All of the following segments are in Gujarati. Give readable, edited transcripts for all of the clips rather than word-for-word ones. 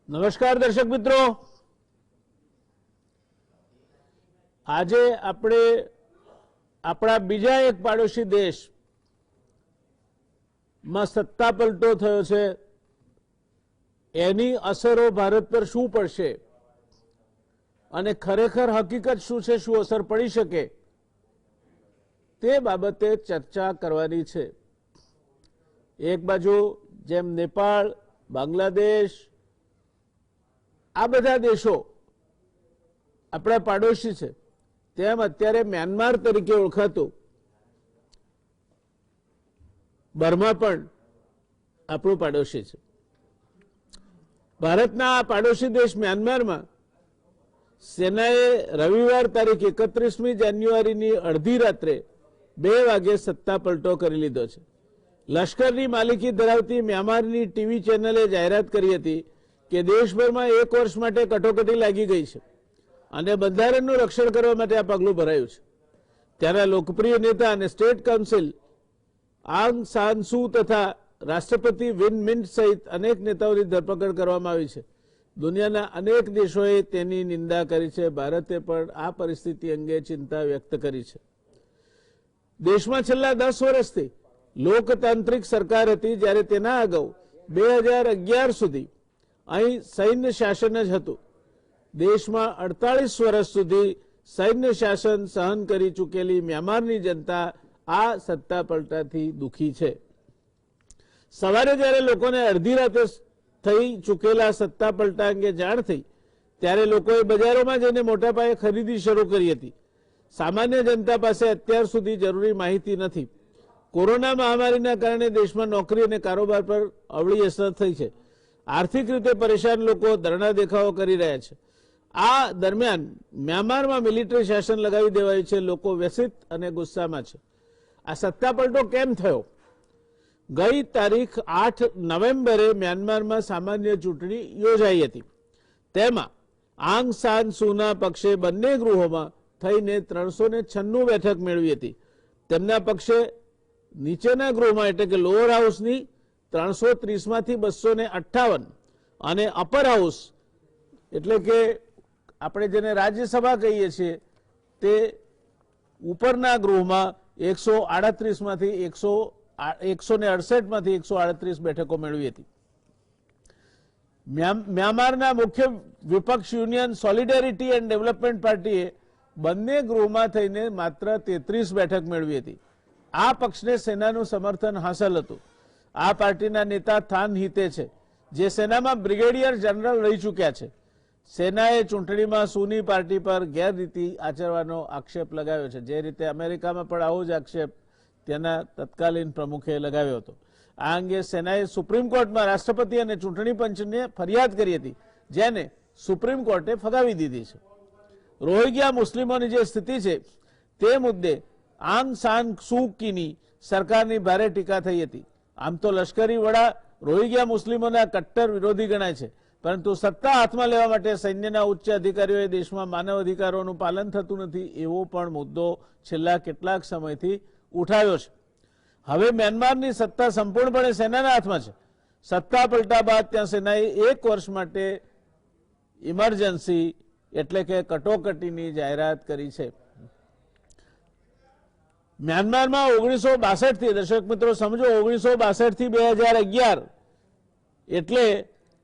નમસ્કાર દર્શક મિત્રો, આજે આપણે આપણા બીજા એક પાડોશી દેશમાં સત્તા પલટો થયો છે, એની અસરો ભારત પર શું પડશે અને ખરેખર હકીકત શું છે, શું અસર પડી શકે તે બાબતે ચર્ચા કરવાની છે। એક બાજુ જેમ નેપાળ, બાંગ્લાદેશ આ બધા દેશો આપણા પાડોશી છે, તેમ અત્યારે મ્યાનમાર તરીકે ઓળખાતું બર્મા પણ આપણું પાડોશી છે। ભારતના આ પાડોશી દેશ મ્યાનમારમાં સેનાએ રવિવાર તારીખ 31મી જાન્યુઆરીની અડધી રાત્રે 2 વાગે સત્તા પલટો કરી લીધો છે। લશ્કરની માલિકી ધરાવતી મ્યાનમારની ટીવી ચેનલે જાહેરાત કરી હતી કે દેશભરમાં 1 વર્ષ માટે કટોકટી લાગી ગઈ છે અને બંધારણનું રક્ષણ કરવા માટે આ પગલું ભરાયું છે। ત્યાંના લોકપ્રિય નેતા અને સ્ટેટ કાઉન્સિલ આંગ સાન સુ તથા રાષ્ટ્રપતિ વિન મિન્ટ સહિત અનેક નેતાઓની ધરપકડ કરવામાં આવી છે। દુનિયાના અનેક દેશોએ તેની નિંદા કરી છે। ભારતે પણ આ પરિસ્થિતિ અંગે ચિંતા વ્યક્ત કરી છે। દેશમાં છેલ્લા 10 વર્ષથી લોકતાંત્રિક સરકાર હતી, જ્યારે તેના અગાઉ 2011 સુધી અહીં સૈન્ય શાસન જ હતું। દેશમાં 48 વર્ષ સુધી સૈન્ય શાસન સહન કરી ચૂકેલી મ્યાનમારની જનતા આ સત્તા પલટાથી દુઃખી છે। સવારે જ્યારે લોકોને અડધી રાતે થઈ ચૂકેલા સત્તા પલટા અંગે જાણ થઈ, ત્યારે લોકોએ બજારોમાં જઈને મોટા પાયે ખરીદી શરૂ કરી હતી। સામાન્ય જનતા પાસે અત્યાર સુધી જરૂરી માહિતી નથી। કોરોના મહામારીના કારણે દેશમાં નોકરી અને કારોબાર પર અવળી અસર થઈ છે। આર્થિક રીતે પરેશાન લોકો ધરણા દેખાવો કરી રહ્યા છે। આ દરમિયાન મ્યાનમારમાં મિલિટરી શાસન લગાવી દેવાયું છે। લોકો વ્યસિત અને ગુસ્સામાં છે। આ સત્તા પલટો કેમ થયો? ગઈ તારીખ 8 નવેમ્બરે મ્યાનમારમાં સામાન્ય ચૂંટણી યોજાઈ હતી। તેમાં આંગ સાન સુના પક્ષે બંને ગૃહોમાં થઈને 396 બેઠક મેળવી હતી। તેમના પક્ષે નીચેના ગૃહમાં એટલે કે લોઅર હાઉસની 330માંથી 258 અને અપર હાઉસ એટલે કે આપણે જેને રાજ્યસભા કહીએ છીએ તે ઉપરના ગૃહમાં 138માંથી 138 બેઠકો મેળવી હતી। મ્યાનમારના મુખ્ય વિપક્ષ યુનિયન સોલિડેરિટી એન્ડ ડેવલપમેન્ટ પાર્ટીએ બંને ગૃહમાં થઈને માત્ર 33 બેઠક મેળવી હતી। આ પક્ષને સેનાનું સમર્થન હાંસલ હતું। આ પાર્ટીના નેતા થાન હિતે છે, જે સેનામાં બ્રિગેડિયર જનરલ રહી ચૂક્યા છે। સેનાએ ચૂંટણીમાં સુની પાર્ટી પર ગેરરીતિ આચરવાનો આક્ષેપ લગાવ્યો છે, જે રીતે અમેરિકામાં પણ આવો જ આક્ષેપ તેના તત્કાલીન પ્રમુખે લગાવ્યો હતો। આ અંગે સેનાએ સુપ્રીમ કોર્ટમાં રાષ્ટ્રપતિ અને ચૂંટણી પંચને ફરિયાદ કરી હતી, જેને સુપ્રીમ કોર્ટે ફગાવી દીધી છે। રોહિંગ્યા મુસ્લિમોની જે સ્થિતિ છે તે મુદ્દે આંગ સાન સુ કીની સરકારની ભારે ટીકા થઈ હતી। આમ તો લશ્કરી વડા રોહિંગ્યા મુસ્લિમોના કટ્ટર વિરોધી ગણાય છે, પરંતુ સત્તા હાથમાં લેવા માટે સૈન્યના ઉચ્ચ અધિકારીઓએ દેશમાં માનવ અધિકારોનું પાલન થતું નથી એવો પણ મુદ્દો છેલ્લા કેટલાક સમયથી ઉઠાવ્યો છે। હવે મ્યાનમારની સત્તા સંપૂર્ણપણે સેનાના હાથમાં છે। સત્તા પલટા બાદ ત્યાં સેનાએ 1 વર્ષ માટે ઇમરજન્સી એટલે કે કટોકટીની જાહેરાત કરી છે। મ્યાનમારમાં 1962 થી દર્શક મિત્રો સમજો 1962 થી 2011 એટલે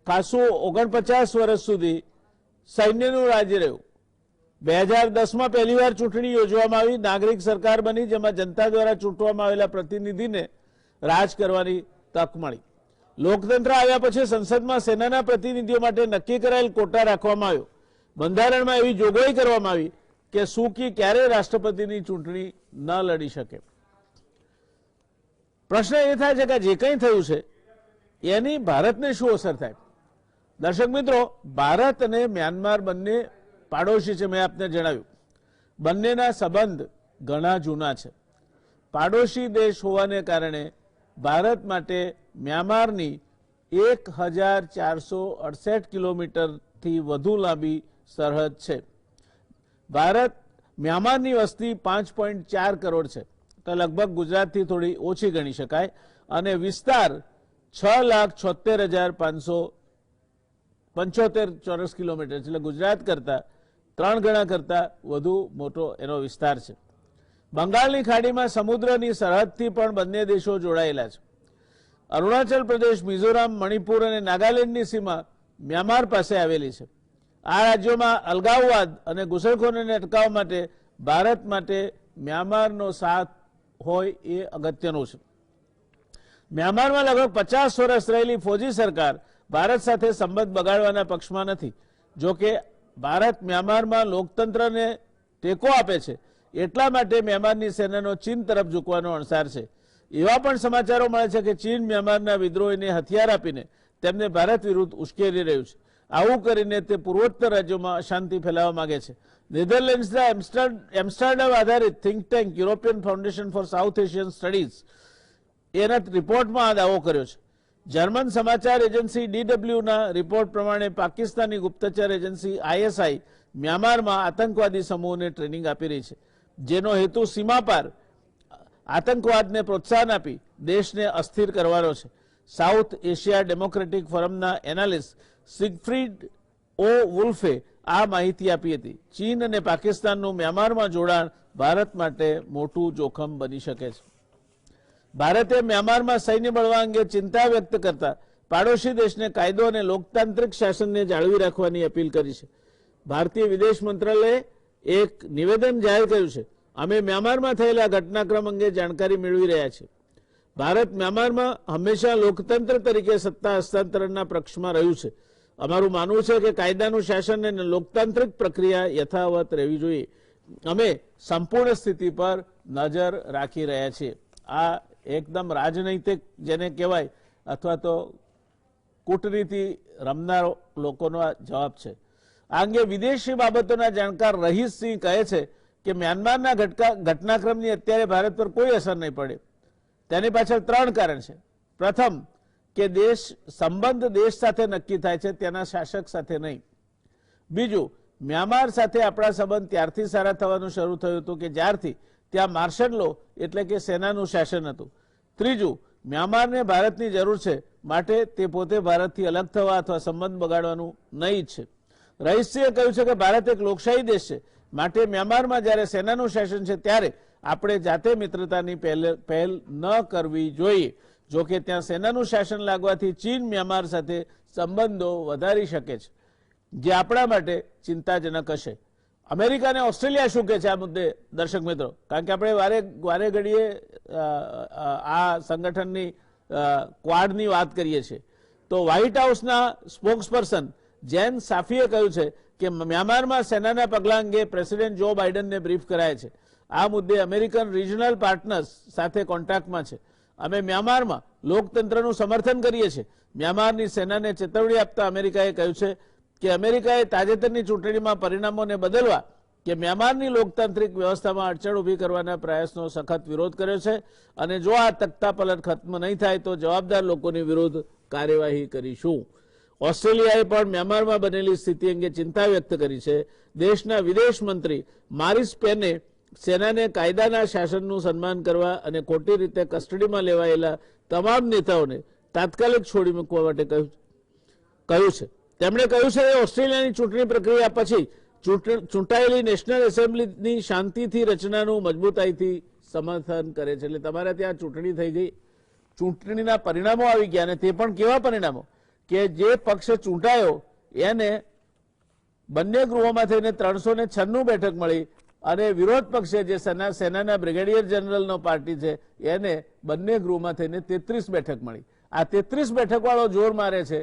ખાસું 49 વર્ષ સુધી સૈન્યનું રાજ્ય રહ્યું। 2010માં પહેલીવાર ચૂંટણી યોજવામાં આવી, નાગરિક સરકાર બની, જેમાં જનતા દ્વારા ચૂંટવામાં આવેલા પ્રતિનિધિને રાજ કરવાની તક મળી। લોકતંત્ર આવ્યા પછી સંસદમાં સેનાના પ્રતિનિધિઓ માટે નક્કી કરાયેલ કોટા રાખવામાં આવ્યો। બંધારણમાં એવી જોગવાઈ કરવામાં આવી કે સુ કી ક્યારેય રાષ્ટ્રપતિની ચૂંટણી ન લડી શકે। પ્રશ્ન એ થાય છે કે જે કંઈ થયું છે એની ભારતને શું અસર થાય? દર્શક મિત્રો, ભારત અને મ્યાનમાર બંને પાડોશી છે। મેં આપને જણાવ્યું, બંનેના સંબંધ ઘણા જૂના છે। પાડોશી દેશ હોવાને કારણે ભારત માટે મ્યાનમારની 1468 કિલોમીટરથી વધુ લાંબી સરહદ છે। ભારત મ્યાનમારની વસ્તી 5.4 કરોડ છે, તો લગભગ ગુજરાતથી થોડી ઓછી ગણી શકાય, અને વિસ્તાર 6,76,500 75 ચોરસ કિલોમીટર, એટલે ગુજરાત કરતા 3 ગણા કરતા વધુ મોટો એનો વિસ્તાર છે. બંગાળની ખાડીમાં સમુદ્રની સરહદથી પણ બંને દેશો જોડાયેલા છે. અરુણાચલ પ્રદેશ, મિઝોરામ, મણિપુર અને નાગાલેન્ડની સીમા મ્યાનમાર પાસે આવેલી છે. આ રાજ્યોમાં અલગાવવાદ અને ઘૂસણખોરીને અટકાવવા માટે ભારત માટે મ્યાનમારનો સાથ હોય એ અગત્યનું છે. મ્યાનમારમાં લગભગ 50 વર્ષ રહેલી ફોજી સરકાર ભારત સાથે સંબંધ બગાડવાના પક્ષમાં નથી. જો કે ભારત મ્યાનમારમાં લોકતંત્રને ટેકો આપે છે એટલા માટે મ્યાનમારની સેનાનો ચીન તરફ ઝૂકવાનો અણસાર છે. એવા પણ સમાચારો મળે છે કે ચીન મ્યાનમારના વિદ્રોહીને હથિયાર આપીને તેમને ભારત વિરુદ્ધ ઉશ્કેરી રહ્યું છે. આવું કરીને તે પૂર્વોત્તર રાજ્યોમાં અશાંતિ ફેલાવવા માંગે છે. નેધરલેન્ડ્સના એમ્સ્ટરડમ આધારિત think tank European Foundation for South Asian Studies એના રિપોર્ટમાં આ દાવો કર્યો છે. જર્મન સમાચાર એજન્સી DWના રિપોર્ટ પ્રમાણે પાકિસ્તાની ગુપ્તચર એજન્સી ISI મ્યાનમારમાં આતંકવાદી સમૂહોને ટ્રેનિંગ આપી રહી છે, જેનો હેતુ સીમા પાર આતંકવાદને પ્રોત્સાહન આપી દેશને અસ્થિર કરવાનો છે. સાઉથ એશિયા ડેમોક્રેટિક ફોરમના એનાલિસ્ટ સિગફ્રીડ ઓ વુલ્ફે આ માહિતી આપી હતી. ચીન અને પાકિસ્તાનનું મ્યાનમારમાં જોડાણ ભારત માટે મોટું જોખમ બની શકે છે. ભારતે મ્યાનમારમાં સૈન્ય મળવા અંગે ચિંતા વ્યક્ત કરતા પાડોશી દેશને કાયદો અને લોકતાંત્રિક શાસનને જાળવી રાખવાની અપીલ કરી છે. ભારતીય વિદેશ મંત્રાલયે એક નિવેદન જાહેર કર્યું છે. અમે મ્યાનમારમાં થયેલા ઘટનાક્રમ અંગે જાણકારી મેળવી રહ્યા છીએ. ભારત મ્યાનમારમાં હંમેશા લોકતંત્ર તરીકે સત્તા હસ્તાંતરણના પક્ષમાં રહ્યું છે. અમારું માનવું છે કે કાયદાનું શાસન અને લોકતાંત્રિક પ્રક્રિયા યથાવત રહેવી જોઈએ. અમે સંપૂર્ણ સ્થિતિ પર નજર રાખી રહ્યા છીએ. આ એકદમ રાજનૈતિક જેને કહેવાય અથવા તો કૂટનીતિ રમનાર લોકોનો જવાબ છે. આ અંગે વિદેશી બાબતોના જાણકાર રહીશસિંહ કહે છે કે મ્યાનમારના ઘટનાક્રમની અત્યારે ભારત પર કોઈ અસર નહીં પડે. તેની પાછળ 3 કારણ છે. પ્રથમ કે સંબંધ દેશ સાથે નક્કી થાય છે, તેના શાસક સાથે નહીં. બીજું, મ્યાનમાર સાથે આપણા સંબંધ ત્યારથી સારા થવાનું શરૂ થયું હતું કે જ્યારથી ત્યાં માર્શલ લો એટલે કે સેનાનું શાસન હતું. ત્રીજું, મ્યાનમારને ભારતની જરૂર છે, માટે તે પોતે ભારતથી અલગ થવા અથવા સંબંધ બગાડવાનું નહીં ઈચ્છે. રહીશસિંહે કહ્યું છે કે ભારત એક લોકશાહી દેશ છે, માટે મ્યાનમારમાં જ્યારે સેનાનું શાસન છે ત્યારે આપણે જાતે મિત્રતાની પહેલ ન કરવી જોઈએ. જો કે ત્યાં સેનાનું શાસન લાગવાથી ચીન મ્યાનમાર સાથે સંબંધો વધારી શકે છે, જે આપણા માટે ચિંતાજનક હશે. અમેરિકા અને ઓસ્ટ્રેલિયા શું કહે છે આ મુદ્દે, દર્શક મિત્રો? કારણ કે આપણે વારે ઘડીએ આ સંગઠનની ક્વાડની વાત કરીએ છીએ. તો વ્હાઇટ હાઉસના સ્પોક્સપર્સન જેન સાફીએ કહ્યું છે કે મ્યાનમારમાં સેનાના પગલા અંગે પ્રેસિડેન્ટ જો બાઇડનને બ્રીફ કરાય છે. આ મુદ્દે અમેરિકન રિજનલ પાર્ટનર્સ સાથે કોન્ટેક્ટમાં છે. અમે મ્યાનમારમાં લોકતંત્રનું સમર્થન કરીએ છીએ. મ્યાનમારની સેનાને ચેતવણી આપતા અમેરિકાએ કહ્યું છે કે અમેરિકાએ તાજેતરની ચૂંટણીમાં પરિણામોને બદલવા કે મ્યાનમારની લોકતાંત્રિક વ્યવસ્થામાં અડચણ ઊભી કરવાના પ્રયાસનો સખત વિરોધ કર્યો છે અને જો આ તખ્તાપલટ ખત્મ નહીં થાય તો જવાબદાર લોકોની વિરુદ્ધ કાર્યવાહી કરીશું. ઓસ્ટ્રેલિયાએ પણ મ્યાનમારમાં બનેલી સ્થિતિ અંગે ચિંતા વ્યક્ત કરી છે. દેશના વિદેશ મંત્રી મારિસ પેને સેનાને કાયદાના શાસનનું સન્માન કરવા અને ખોટી રીતે કસ્ટડીમાં લેવાયેલા તમામ નેતાઓને તાત્કાલિક છોડી મૂકવા માટે કહ્યું છે. તેમણે કહ્યું છે કે ઓસ્ટ્રેલિયાની ચૂંટણી પ્રક્રિયા પછી ચૂંટાયેલી નેશનલ એસેમ્બલીની શાંતિથી રચનાનું મજબૂતાઈથી સમર્થન કરે છે. એટલે તમારે ત્યાં ચૂંટણી થઈ ગઈ, ચૂંટણીના પરિણામો આવી ગયા, અને તે પણ કેવા પરિણામો કે જે પક્ષ ચૂંટાયો એને બંને ગૃહોમાં થઈને 396 બેઠક મળી અને વિરોધ પક્ષે જે સેનાના બ્રિગેડિયર જનરલનો પાર્ટી છે એને બંને ગૃહમાં થઈને 33 બેઠક મળી. આ 33 બેઠકવાળો જોર મારે છે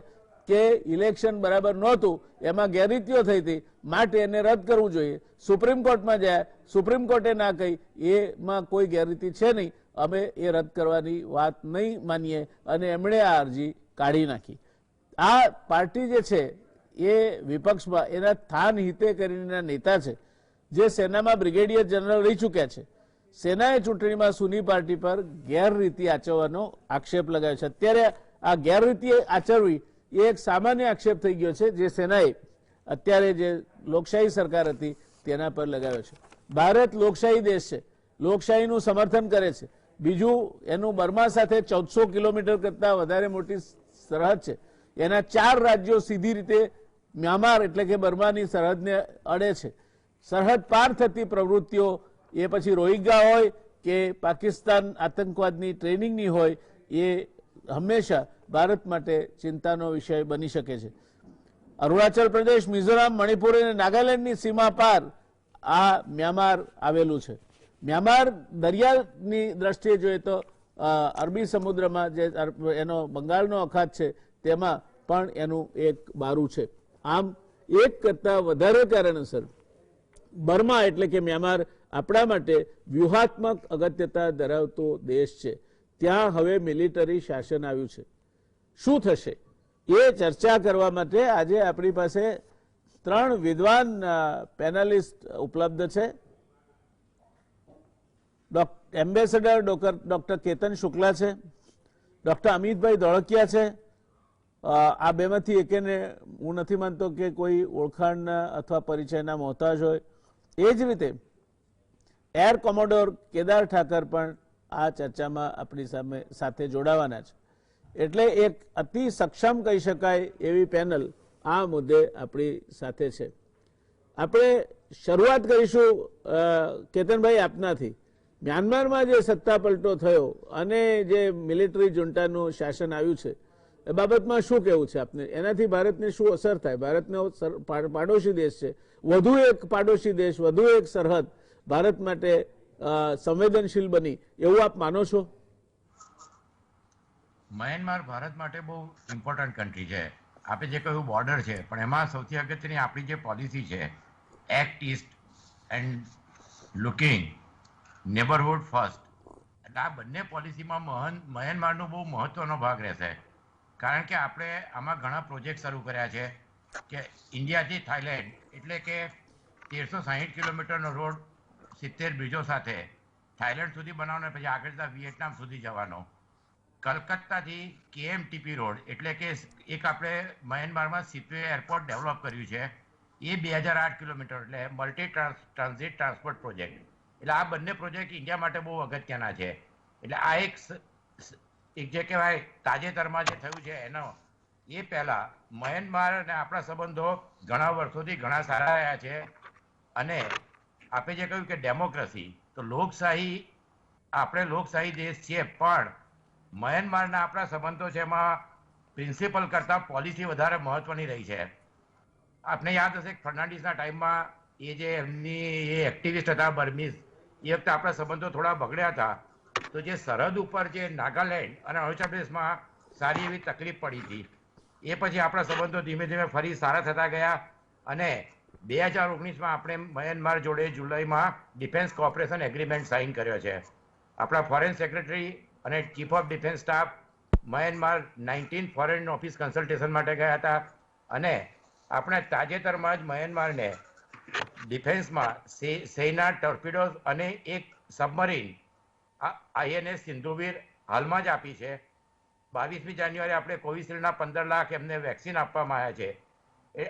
કે ઇલેક્શન બરાબર નહોતું, એમાં ગેરરીતિઓ થઈ હતી, માટે એને રદ કરવું જોઈએ. સુપ્રીમ કોર્ટમાં જાય, સુપ્રીમ કોર્ટે ના કહી એમાં કોઈ ગેરરીતિ છે નહીં, અમે એ રદ કરવાની વાત નહીં માનીએ અને એમણે આ અરજી કાઢી નાખી. આ પાર્ટી જે છે એ વિપક્ષમાં એના થાન હિતે કરીના નેતા છે, જે સેનામાં બ્રિગેડિયર જનરલ રહી ચૂક્યા છે. સેનાએ ચૂંટણીમાં સુની પાર્ટી પર ગેરરીતિ આચરવાનો આક્ષેપ લગાવ્યો છે. અત્યારે આ ગેરરીતિ આચરવી એ એક સામાન્ય આક્ષેપ થઈ ગયો છે, જે સેનાએ અત્યારે જે લોકશાહી સરકાર હતી તેના પર લગાવ્યો છે. ભારત લોકશાહી દેશ છે, લોકશાહીનું સમર્થન કરે છે. બીજું, એનું બર્મા સાથે 1400 કિલોમીટર કરતા વધારે મોટી સરહદ છે. એના 4 રાજ્યો સીધી રીતે મ્યાનમાર એટલે કે બર્માની સરહદને અડે છે. સરહદ પાર થતી પ્રવૃત્તિઓ, એ પછી રોહિંગ્યા હોય કે પાકિસ્તાન આતંકવાદની ટ્રેનિંગની હોય, એ હંમેશા ભારત માટે ચિંતાનો વિષય બની શકે છે. અરુણાચલ પ્રદેશ, મિઝોરામ, મણિપુર અને નાગાલેન્ડની સીમા પાર આ મ્યાનમાર આવેલું છે. મ્યાનમાર દરિયાની દ્રષ્ટિએ જોઈએ તો અરબી સમુદ્રમાં જે એનો બંગાળનો અખાત છે તેમાં પણ એનું એક બારું છે. આમ એક કરતાં વધારે કારણસર બર્મા એટલે કે મ્યાનમાર આપણા માટે વ્યૂહાત્મક અગત્યતા ધરાવતો દેશ છે. ત્યાં હવે મિલિટરી શાસન આવ્યું છે. શું થશે એ ચર્ચા કરવા માટે આજે આપણી પાસે 3 વિદ્વાન પેનલિસ્ટ ઉપલબ્ધ છે. એમ્બેસેડર ડોક્ટર કેતન શુક્લા છે, ડોક્ટર અમિતભાઈ ધોળકિયા છે. આ બેમાંથી એકેને હું નથી માનતો કે કોઈ ઓળખાણના અથવા પરિચયના મોહતાજ હોય. એ જ રીતે એર કોમોડોર કેદાર ઠાકર પણ આ ચર્ચામાં આપણી સાથે જોડાવાના છે. એટલે એક અતિ સક્ષમ કહી શકાય એવી પેનલ આ મુદ્દે આપણી સાથે છે. આપણે શરૂઆત કરીશું કેતનભાઈ આપનાથી. મ્યાનમારમાં જે સત્તા પલટો થયો અને જે મિલિટરી જુન્ટાનું શાસન આવ્યું છે એ બાબતમાં શું કહેવું છે આપને? એનાથી ભારતને શું અસર થાય? ભારતનો પાડોશી દેશ છે, વધુ એક પાડોશી દેશ, વધુ એક સરહદ ભારત માટે સંવેદનશીલ બની, એવું આપ માનો છો? મ્યાનમાર ભારત માટે બહુ ઇમ્પોર્ટન્ટ કન્ટ્રી છે. આપણે જે કહ્યું બોર્ડર છે, પણ એમાં સૌથી અગત્યની આપણી જે પોલિસી છે, act East and looking neighbourhood first, એટલે આ બંને પોલિસીમાં મ્યાનમારનો બહુ મહત્વનો ભાગ રહેશે. કારણ કે આપણે આમાં ઘણા પ્રોજેક્ટ શરૂ કર્યા છે કે ઇન્ડિયાથી થાઈલેન્ડ એટલે કે 1360 કિલોમીટરનો રોડ 70 બ્રિજો સાથે થાઈલેન્ડ સુધી બનાવવાનો, પછી આગળ જતા વિયેટનામ સુધી જવાનો. કલકત્તાથી KMTP રોડ એટલે કે એક આપણે મ્યાનમારમાં સિત્વે એરપોર્ટ ડેવલપ કર્યું છે, એ 2008 કિલોમીટર, એટલે મલ્ટી ટ્રાન્ઝિટ ટ્રાન્સપોર્ટ પ્રોજેક્ટ. એટલે આ બંને પ્રોજેક્ટ ઇન્ડિયા માટે બહુ અગત્યના છે. એટલે આ એક જે કહેવાય તાજેતરમાં જે થયું છે એનો, એ પહેલા મ્યાનમાર અને આપણા સંબંધો ઘણા વર્ષોથી ઘણા સારા રહ્યા છે. અને આપણે જે કહ્યું કે ડેમોક્રેસી, તો લોકશાહી, આપણે લોકશાહી દેશ છીએ, પણ મ્યાનમારના આપણા સંબંધો છે એમાં પ્રિન્સિપલ કરતાં પોલિસી વધારે મહત્વની રહી છે. આપને યાદ હશે ફર્નાન્ડિસના ટાઈમમાં એ જે એમની એ એક્ટિવિસ્ટ હતા બર્મીઝ, એ વખતે આપણા સંબંધો થોડા બગડ્યા હતા. તો જે સરહદ ઉપર જે નાગાલેન્ડ અને અરુણાચલ પ્રદેશમાં સારી એવી તકલીફ પડી હતી, એ પછી આપણા સંબંધો ધીમે ધીમે ફરી સારા થતા ગયા. અને 2019માં આપણે મ્યાનમાર જોડે જુલાઈમાં ડિફેન્સ કોઓપરેશન એગ્રીમેન્ટ સાઇન કર્યો છે. આપણા ફોરેન સેક્રેટરી અને chief of defence staff Myanmar 19 foreign office consultation માટે ગયા હતા. અને આપણે તાજેતરમાં જ મ્યાનમારને ડિફેન્સમાં સેના ટોર્પિડોઝ અને એક સબમરીન INS સિંધુવીર હાલમાં જ આપી છે. 22મી જાન્યુઆરી આપણે કોવિશિલ્ડના 15 લાખ એમને વેક્સિન આપવામાં આવ્યા છે.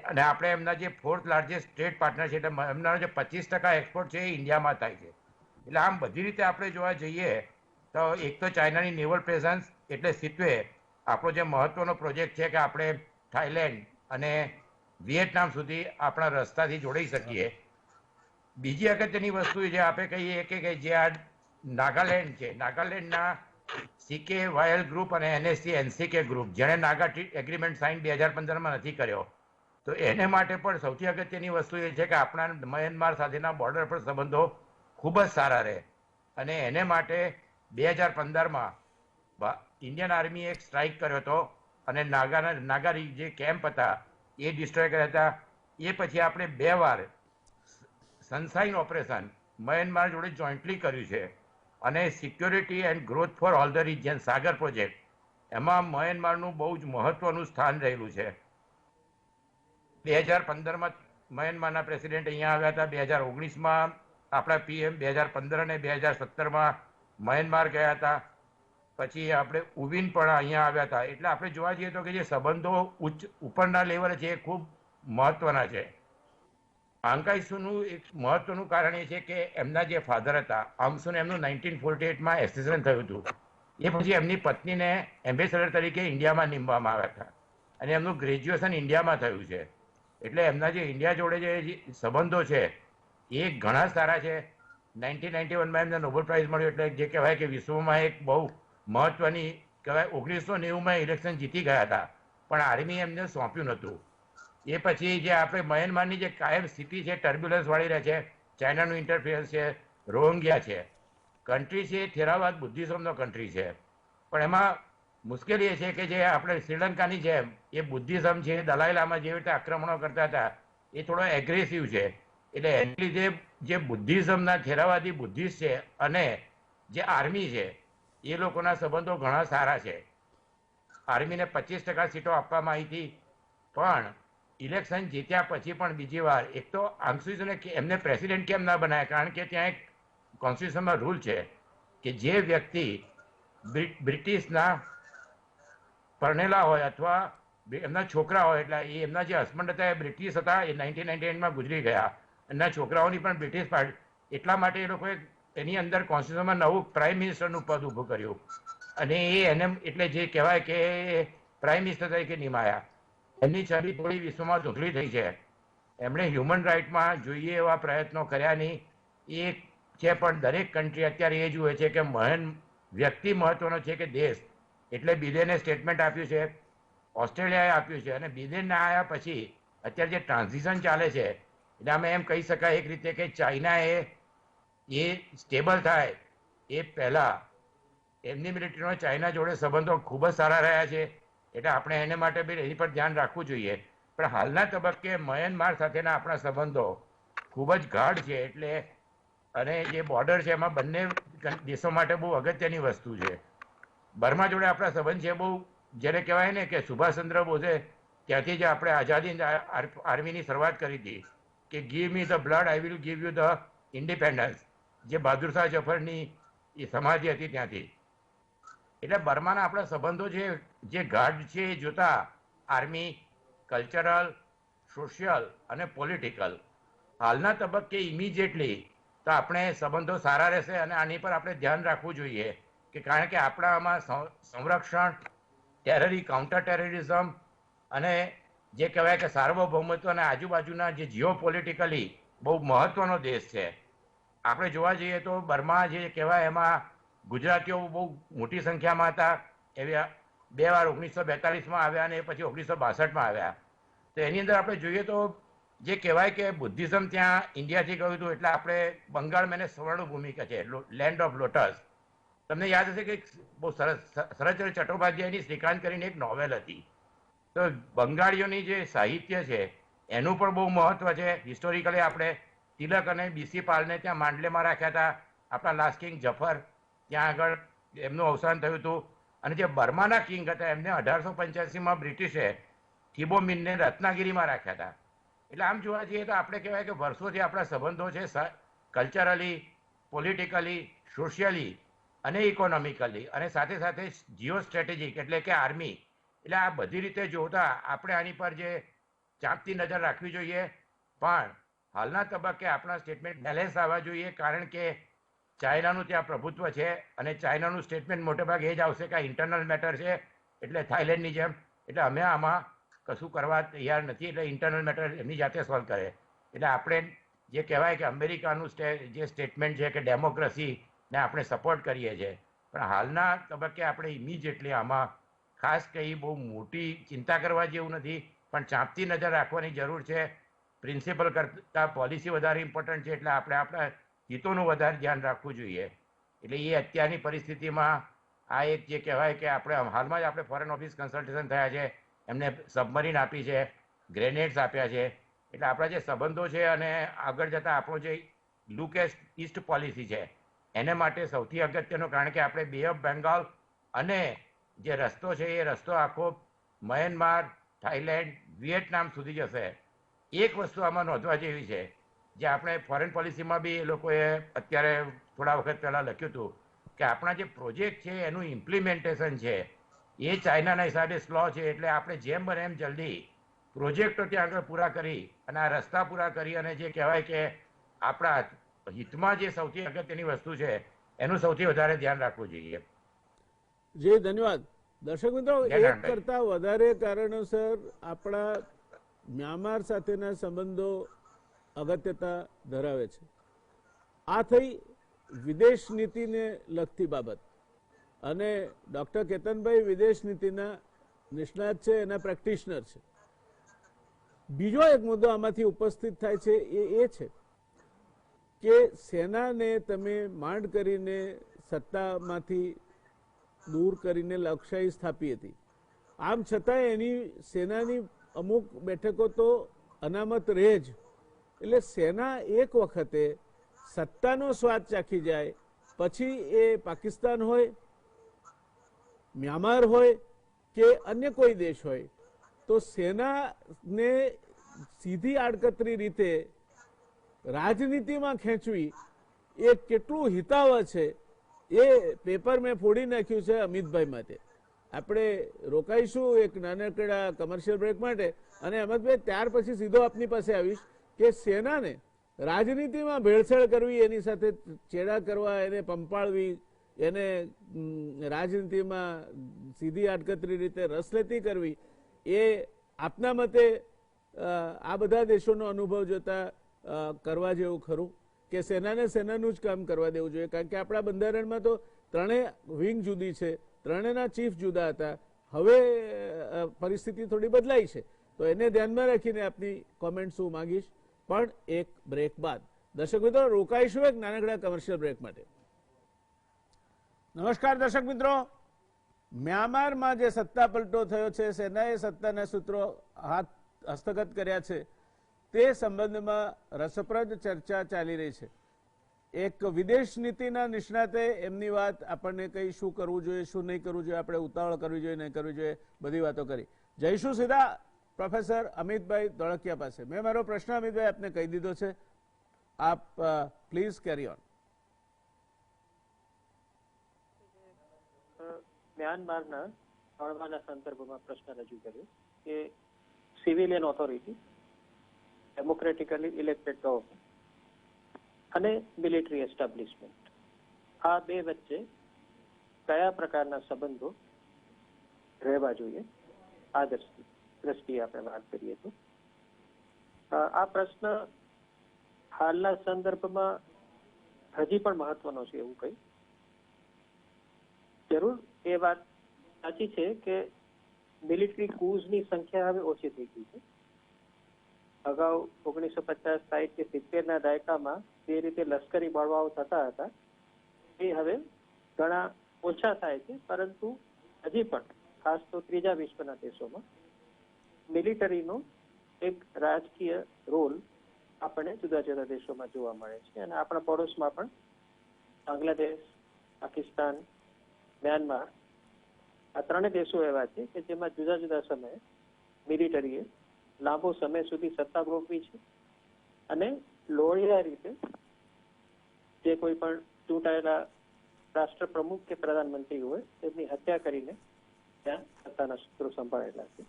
અને આપણે એમના જે 4th લાર્જેસ્ટ ટ્રેડ પાર્ટનર છે, એટલે એમના જે 25% એક્સપોર્ટ છે એ ઇન્ડિયામાં થાય છે. એટલે આમ બધી રીતે આપણે જોવા જઈએ તો એક તો ચાઇનાની નેવલ પ્રેઝન્સ એટલે સિત્વે આપણો જે મહત્વનો પ્રોજેક્ટ છે કે આપણે થાઈલેન્ડ અને વિયેટનામ સુધી આપણા રસ્તાથી જોડી શકીએ. બીજી અગત્યની વસ્તુ જે આપણે કહીએ કે જે આ નાગાલેન્ડ છે, નાગાલેન્ડના CKYL ગ્રુપ અને NSC-NCK ગ્રુપ, જેણે નાગા એગ્રીમેન્ટ સાઇન 2015માં નથી કર્યો, તો એને માટે પણ સૌથી અગત્યની વસ્તુ એ છે કે આપણા મ્યાનમાર સાથેના બોર્ડર પર સંબંધો ખૂબ જ સારા રહે. અને એને માટે 2015માં ઇન્ડિયન આર્મી એક સ્ટ્રાઇક કર્યો હતો અને નાગારી જે કેમ્પ હતા એ ડિસ્ટ્રોય કર્યા હતા. એ પછી આપણે 2 વાર સનસાઇન ઓપરેશન મ્યાનમાર જોડે જોઈન્ટલી કર્યું છે. અને security and growth for all the region Sagar project, એમાં મ્યાનમારનું બહુ જ મહત્વનું સ્થાન રહેલું છે. 2015માં મ્યાનમારના પ્રેસિડેન્ટ અહીંયા આવ્યા હતા, 2019માં આપણા PM, 2015 અને 2017માં મ્યાનમાર ગયા હતા. પછી આપણે ઉવિન પણ અહીંયા આવ્યા હતા. એટલે આપણે જોવા જઈએ તો કે જે સંબંધો ઉપરના લેવલે છે એ ખૂબ મહત્વના છે. આંકાઈસુનું એક મહત્વનું કારણ એ છે કે એમના જે ફાધર હતા આંગસુને એમનું 1948માં એસેસિનેશન થયું હતું. એ પછી એમની પત્નીને એમ્બેસેડર તરીકે ઇન્ડિયામાં નીમવામાં આવ્યા હતા અને એમનું ગ્રેજ્યુએશન ઇન્ડિયામાં થયું છે. એટલે એમના જે ઇન્ડિયા જોડે જે સંબંધો છે એ ઘણા સારા છે. 1991માં એમને નોબેલ પ્રાઇઝ મળ્યો, એટલે જે કહેવાય કે વિશ્વમાં એક બહુ મહત્વની કહેવાય. 1990માં ઇલેક્શન જીતી ગયા હતા, પણ આર્મી એમને સોંપ્યું નહોતું. એ પછી જે આપણે મ્યાનમારની જે કાયમ સ્થિતિ છે, ટર્બ્યુલન્સ વાળી રહે છે, ચાઇનાનું ઇન્ટરફિયરન્સ છે, રોહિંગ્યા છે, કન્ટ્રી છે એ થેરાવાદ બુદ્ધિઝમનો કન્ટ્રી છે. પણ એમાં મુશ્કેલી એ છે કે જે આપણે શ્રીલંકાની જેમ એ બુદ્ધિઝમ છે, દલાઈ લામા જેવી રીતે આક્રમણો કરતા હતા, એ થોડો એગ્રેસિવ છે. એટલે એની લીધે જે બુદ્ધિઝમના થેરાવાદી બુદ્ધિસ્ટ છે અને જે આર્મી છે એ લોકોના સંબંધો ઘણા સારા છે. આર્મીને 25% સીટો આપવામાં આવી હતી, પણ ઇલેક્શન જીત્યા પછી પણ બીજી વાર એક તો કોન્સ્ટિટ્યુશને એમને પ્રેસિડેન્ટ કેમ ના બનાવ્યા, કારણ કે ત્યાં એક કોન્સ્ટિટ્યુશનમાં રૂલ છે કે જે વ્યક્તિ બ્રિટિશના પરણેલા હોય અથવા એમના છોકરા હોય, એટલે એ એમના જે હસબન્ડ હતા એ બ્રિટિશ હતા, એ 1998માં ગુજરી ગયા, એમના છોકરાઓની પણ બ્રિટિશ પાર્ટી, એટલા માટે એ લોકોએ એની અંદર કોન્સ્ટિટ્યુશનમાં નવું પ્રાઇમ મિનિસ્ટરનું પદ ઊભું કર્યું અને એ એને એટલે જે કહેવાય કે પ્રાઇમ મિનિસ્ટર તરીકે નિમાયા. એમની છબી થોડી વિશ્વમાં ધોખલી થઈ છે. એમણે હ્યુમન રાઇટમાં જોઈએ એવા પ્રયત્નો કર્યા નહીં એ છે, પણ દરેક કન્ટ્રી અત્યારે એ જુએ છે કે વ્યક્તિ મહત્વનો છે કે દેશ. એટલે બિડેને સ્ટેટમેન્ટ આપ્યું છે, ઓસ્ટ્રેલિયાએ આપ્યું છે, અને બિડેનના આવ્યા પછી અત્યારે જે ટ્રાન્ઝિશન ચાલે છે, એટલે અમે એમ કહી શકાય એક રીતે કે ચાઇના એ સ્ટેબલ થાય એ પહેલા એમની મિલિટરીનો ચાઇના જોડે સંબંધો ખૂબ જ સારા રહ્યા છે. એટલે આપણે એને માટે બી એની પર ધ્યાન રાખવું જોઈએ. પણ હાલના તબક્કે મ્યાનમાર સાથેના આપણા સંબંધો ખૂબ જ ગાઢ છે. એટલે અને જે બોર્ડર છે એમાં બંને દેશો માટે બહુ અગત્યની વસ્તુ છે. બર્મા જોડે આપણા સંબંધ છે બહુ, જેને કહેવાય ને કે સુભાષચંદ્ર બોઝે ત્યાંથી જ આપણે આઝાદી આર્મીની શરૂઆત કરી હતી કે give me the blood I will give you the independence, જે બહાદુર શાહ જફરની એ સમાધિ હતી ત્યાંથી. એટલે બર્માના આપણા સંબંધો છે જે ગાઢ છે એ જોતા આર્મી, કલ્ચરલ, સોશિયલ અને પોલિટિકલ હાલના તબક્કે ઇમિડિયેટલી તો આપણે સંબંધો સારા રહેશે. અને આની પર આપણે ધ્યાન રાખવું જોઈએ કે કારણ કે આપણા આમાં સંરક્ષણ, કાઉન્ટર ટેરરિઝમ અને જે કહેવાય કે સાર્વભૌમત્વ અને આજુબાજુના જે જીઓપોલિટિકલી બહુ મહત્વનો દેશ છે. આપણે જોવા જઈએ તો બર્મા જે કહેવાય એમાં ગુજરાતીઓ બહુ મોટી સંખ્યામાં હતા. એવી 2 વાર 1942માં આવ્યા અને પછી 1962માં આવ્યા. તો એની અંદર આપણે જોઈએ તો જે કહેવાય કે બુદ્ધિઝમ ત્યાં ઇન્ડિયાથી ગયું હતું. એટલે આપણે બંગાળમાં એને સ્વર્ણ ભૂમિકા છે, લેન્ડ ઓફ લોટસ. તમને યાદ હશે કે બહુ શરદચંદ્ર ચટ્ટોપાધ્યાયની શ્રીકાંત કરીને એક નોવેલ હતી. તો બંગાળીઓની જે સાહિત્ય છે એનું પણ બહુ મહત્વ છે. હિસ્ટોરિકલી આપણે તિલક અને બીસી પાલને ત્યાં માંડલેમાં રાખ્યા હતા. આપણા લાસ્ટ કિંગ જફર ત્યાં આગળ એમનું અવસાન થયું હતું. અને જે બર્માના કિંગ હતા એમને 1885માં બ્રિટિશે થિબોમિનને રત્નાગીરીમાં રાખ્યા હતા. એટલે આમ જોવા જઈએ તો આપણે કહેવાય કે વર્ષોથી આપણા સંબંધો છે કલ્ચરલી, પોલિટિકલી, સોશિયલી અને ઇકોનોમિકલી અને સાથે સાથે જીઓ સ્ટ્રેટેજિક એટલે કે આર્મી. એટલે આ બધી રીતે જોતા આપણે આની પર જે ચાંપતી નજર રાખવી જોઈએ. પણ હાલના તબક્કે આપણા સ્ટેટમેન્ટ બેલેન્સ આવવા જોઈએ, કારણ કે ચાઇનાનું ત્યાં પ્રભુત્વ છે અને ચાઇનાનું સ્ટેટમેન્ટ મોટેભાગે એ જ આવશે કે આ ઇન્ટરનલ મેટર છે, એટલે થાઈલેન્ડની જેમ. એટલે અમે આમાં કશું કરવા તૈયાર નથી, એટલે ઇન્ટરનલ મેટર એમની જાતે સોલ્વ કરે. એટલે આપણે જે કહેવાય કે અમેરિકાનું જે સ્ટેટમેન્ટ છે કે ડેમોક્રેસીને આપણે સપોર્ટ કરીએ છીએ, પણ હાલના તબક્કે આપણે ઇમિડિયેટલી આમાં ખાસ કંઈ બહુ મોટી ચિંતા કરવા જેવું નથી, પણ ચાંપતી નજર રાખવાની જરૂર છે. પ્રિન્સિપલ કરતાં પોલિસી વધારે ઇમ્પોર્ટન્ટ છે. એટલે આપણે આપણા હિતોનું વધારે ધ્યાન રાખવું જોઈએ. એટલે એ અત્યારની પરિસ્થિતિમાં આ એક જે કહેવાય કે આપણે હાલમાં જ આપણે ફોરેન ઓફિસ કન્સલ્ટેશન થયા છે, એમને સબમરીન આપી છે, ગ્રેનેડ્સ આપ્યા છે. એટલે આપણા જે સંબંધો છે અને આગળ જતાં આપણો જે લુક ઈસ્ટ પોલિસી છે એને માટે સૌથી અગત્યનો, કારણ કે આપણે બે ઓફ બેંગાલ અને જે રસ્તો છે એ રસ્તો આખો મ્યાનમાર, થાઈલેન્ડ, વિયેટનામ સુધી જશે. એક વસ્તુ આમાં નોંધવા જેવી છે, જે આપણે ફોરેન પોલિસીમાં બી એ લોકોએ અત્યારે થોડા વખત પહેલાં લખ્યું હતું કે આપણા જે પ્રોજેક્ટ છે એનું ઇમ્પ્લિમેન્ટેશન છે એ ચાઇનાના હિસાબે સ્લો છે. એટલે આપણે જેમ બને એમ જલ્દી પ્રોજેક્ટો ત્યાં આગળ પૂરા કરી અને આ રસ્તા પૂરા કરી અને જે કહેવાય કે આપણા હિતમાં જે સૌથી અગત્યની વસ્તુ છે એનું સૌથી વધારે ધ્યાન રાખવું જોઈએ. જી ધન્યવાદ. દર્શક મિત્રો, એક કરતા વધારે કારણોસર આપણા મ્યાનમાર સાથેના સંબંધો અગત્યતા ધરાવે છે. આ થઈ વિદેશ નીતિને લગતી બાબત. અને ડૉક્ટર કેતનભાઈ વિદેશ નીતિના નિષ્ણાત છે, એના પ્રેક્ટિશનર છે. બીજો એક મુદ્દો આમાંથી ઉપસ્થિત થાય છે એ છે કે સેનાને તમે માંડ કરીને સત્તામાંથી દૂર કરીને લોકશાહી સ્થાપી હતી. આમ છતાંય એની સેનાની અમુક બેઠકો તો અનામત રહે જ. એટલે સેના એક વખતે સત્તાનો સ્વાદ ચાખી જાય પછી એ પાકિસ્તાન હોય, મ્યાનમાર હોય કે અન્ય કોઈ દેશ હોય, તો સેનાને સીધી આડકતરી રીતે રાજનીતિમાં ખેંચવી એ કેટલું હિતાવહ છે એ પેપર મેં ફોડી નાખ્યું છે અમિતભાઈ માટે. આપણે રોકાઈશું એક નાનકડા કમર્શિયલ બ્રેક માટે, અને અમિતભાઈ ત્યાર પછી સીધો આપની પાસે આવીશ કે સેનાને રાજનીતિમાં ભેળસેળ કરવી, એની સાથે ચેડા કરવા, એને પંપાળવી, એને રાજનીતિમાં સીધી આડકતરી રીતે રસ લેતી કરવી, એ આપના મતે આ બધા દેશોનો અનુભવ જોતા કરવા જેવું ખરું કે સેનાને સેનાનું જ કામ કરવા દેવું જોઈએ? કારણ કે આપણા બંધારણમાં તો ત્રણેય વિંગ જુદી છે, ત્રણેયના ચીફ જુદા હતા. હવે પરિસ્થિતિ થોડી બદલાઈ છે, તો એને ધ્યાનમાં રાખીને આપની કોમેન્ટ શું માંગીશ, પણ એક બ્રેક બાદ. દર્શક મિત્રો, રોકાઈશું એક નાનકડા કમર્શિયલ બ્રેક માટે. નમસ્કાર દર્શક મિત્રો, મ્યાનમારમાં જે સત્તા પલટો થયો છે, સેનાએ સત્તાના સૂત્રો હસ્તગત કર્યા છે, તે સંબંધમાં રસપ્રદ ચર્ચા ચાલી રહી છે. એક વિદેશ નીતિના નિષ્ણાતે એમની વાત આપણને કહી શું કરવું જોઈએ, શું નહીં કરવું જોઈએ, આપણે ઉતાવળ કરવી જોઈએ, નહીં કરવી જોઈએ, બધી વાતો કરી. જઈશું સીધા પ્રોફેસર અમિતભાઈ ધોળકિયા પાસે. મેં મારો પ્રશ્ન અમિતભાઈ આપને કહી દીધો છે, આપ પ્લીઝ કેરી ઓન. મ્યાનમારના હળવાના સંદર્ભમાં પ્રશ્ન રજૂ કર્યો કે સિવિલિયન ઓથોરિટી, ડેમોક્રેટિકલી ઇલેક્ટેડ ગવર્નમેન્ટ અને મિલિટરી એસ્ટાબ્લિશમેન્ટ, આ બે વચ્ચે કયા પ્રકારના સંબંધો રહેવા જોઈએ, આ દ્રષ્ટિએ આપણે વાત કરીએ તો આ પ્રશ્ન હાલના સંદર્ભમાં હજી પણ મહત્વનો છે એવું કહી. જરૂર એ વાત સાચી છે કે મિલિટરી કૂઝની સંખ્યા હવે ઓછી થઈ ગઈ છે. અગાઉ 1950, 60 કે 70ના દાયકામાં જે રીતે લશ્કરી બળવાઓ થતા હતા એ હવે ઘણા ઓછા થાય છે, પરંતુ હજી પણ ખાસ તો ત્રીજા વિશ્વના દેશોમાં મિલિટરીનો એક રાજકીય રોલ આપણને જુદા જુદા દેશોમાં જોવા મળે છે. અને આપણા પડોશમાં પણ બાંગ્લાદેશ, પાકિસ્તાન, મ્યાનમાર, આ ત્રણેય દેશો એવા છે કે જેમાં જુદા જુદા સમયે મિલિટરીએ લાંબો સમય સુધી સત્તા ભોગવી છે અને લોહીયા રીતે જે કોઈ પણ ચૂંટાયેલા રાષ્ટ્રપ્રમુખ કે પ્રધાનમંત્રી હોય તેમની હત્યા કરીને ત્યાં સત્તાના સૂત્રો સંભાળેલા છે.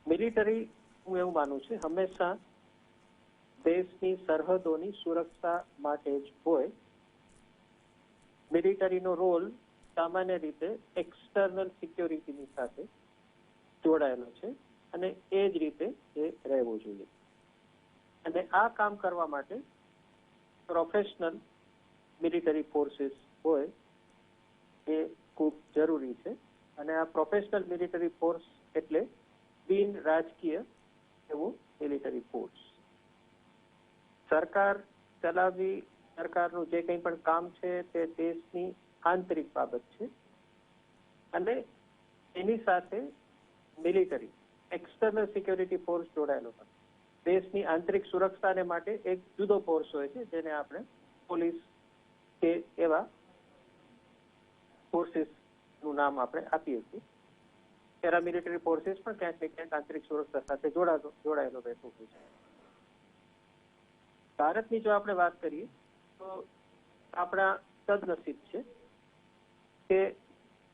મિલિટરી, હું એવું માનું છું, હંમેશા દેશની સરહદોની સુરક્ષા માટે જ હોય. મિલિટરીનો રોલ સામાન્ય રીતે એક્સટર્નલ સિક્યોરિટીની સાથે જોડાયેલો છે અને એ જ રીતે એ રહેવું જોઈએ. અને આ કામ કરવા માટે પ્રોફેશનલ મિલિટરી ફોર્સિસ હોય એ ખૂબ જરૂરી છે. અને આ પ્રોફેશનલ મિલિટરી ફોર્સ એટલે બિન રાજકીય એવું મિલિટરી ફોર્સ. સરકાર ચલાવવી, સરકારનું જે કંઈ પણ કામ છે તે દેશની આંતરિક બાબત છે અને એની સાથે મિલિટરી એક્સટર્નલ સિક્યોરિટી ફોર્સ જોડાયેલો નથી. દેશની આંતરિક સુરક્ષાને માટે એક જુદો ફોર્સ હોય છે જેને આપણે પોલીસ કે એવા ફોર્સિસનું નામ આપણે આપીએ છીએ. પેરામિલિટરી ફોર્સિસ પણ ક્યાંક ને ક્યાંક આંતરિક સુરક્ષા સાથે જોડાયેલો રહેતો હોય છે. ભારતની જો આપણે વાત કરીએ તો આપણા સદનસીબ છે કે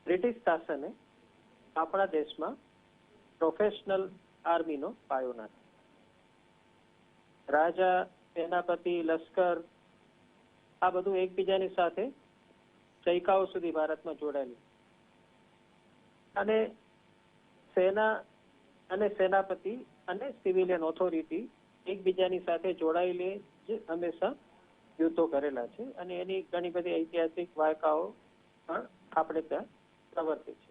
બ્રિટિશ શાસને આપણા દેશમાં પ્રોફેશનલ આર્મીનો પાયો નાખ્યો. રાજા, સેનાપતિ, લશ્કર આ બધું એકબીજાની સાથે સૈકાઓ સુધી ભારતમાં જોડાયેલું અને સેના અને સેનાપતિ અને સિવિલિયન ઓથોરિટી એકબીજાની સાથે જોડાયેલી જ હંમેશા યુદ્ધો કરેલા છે અને એની ઘણી બધી ઐતિહાસિક વાયકાઓ પણ આપણે ત્યાં પ્રવર્તે છે.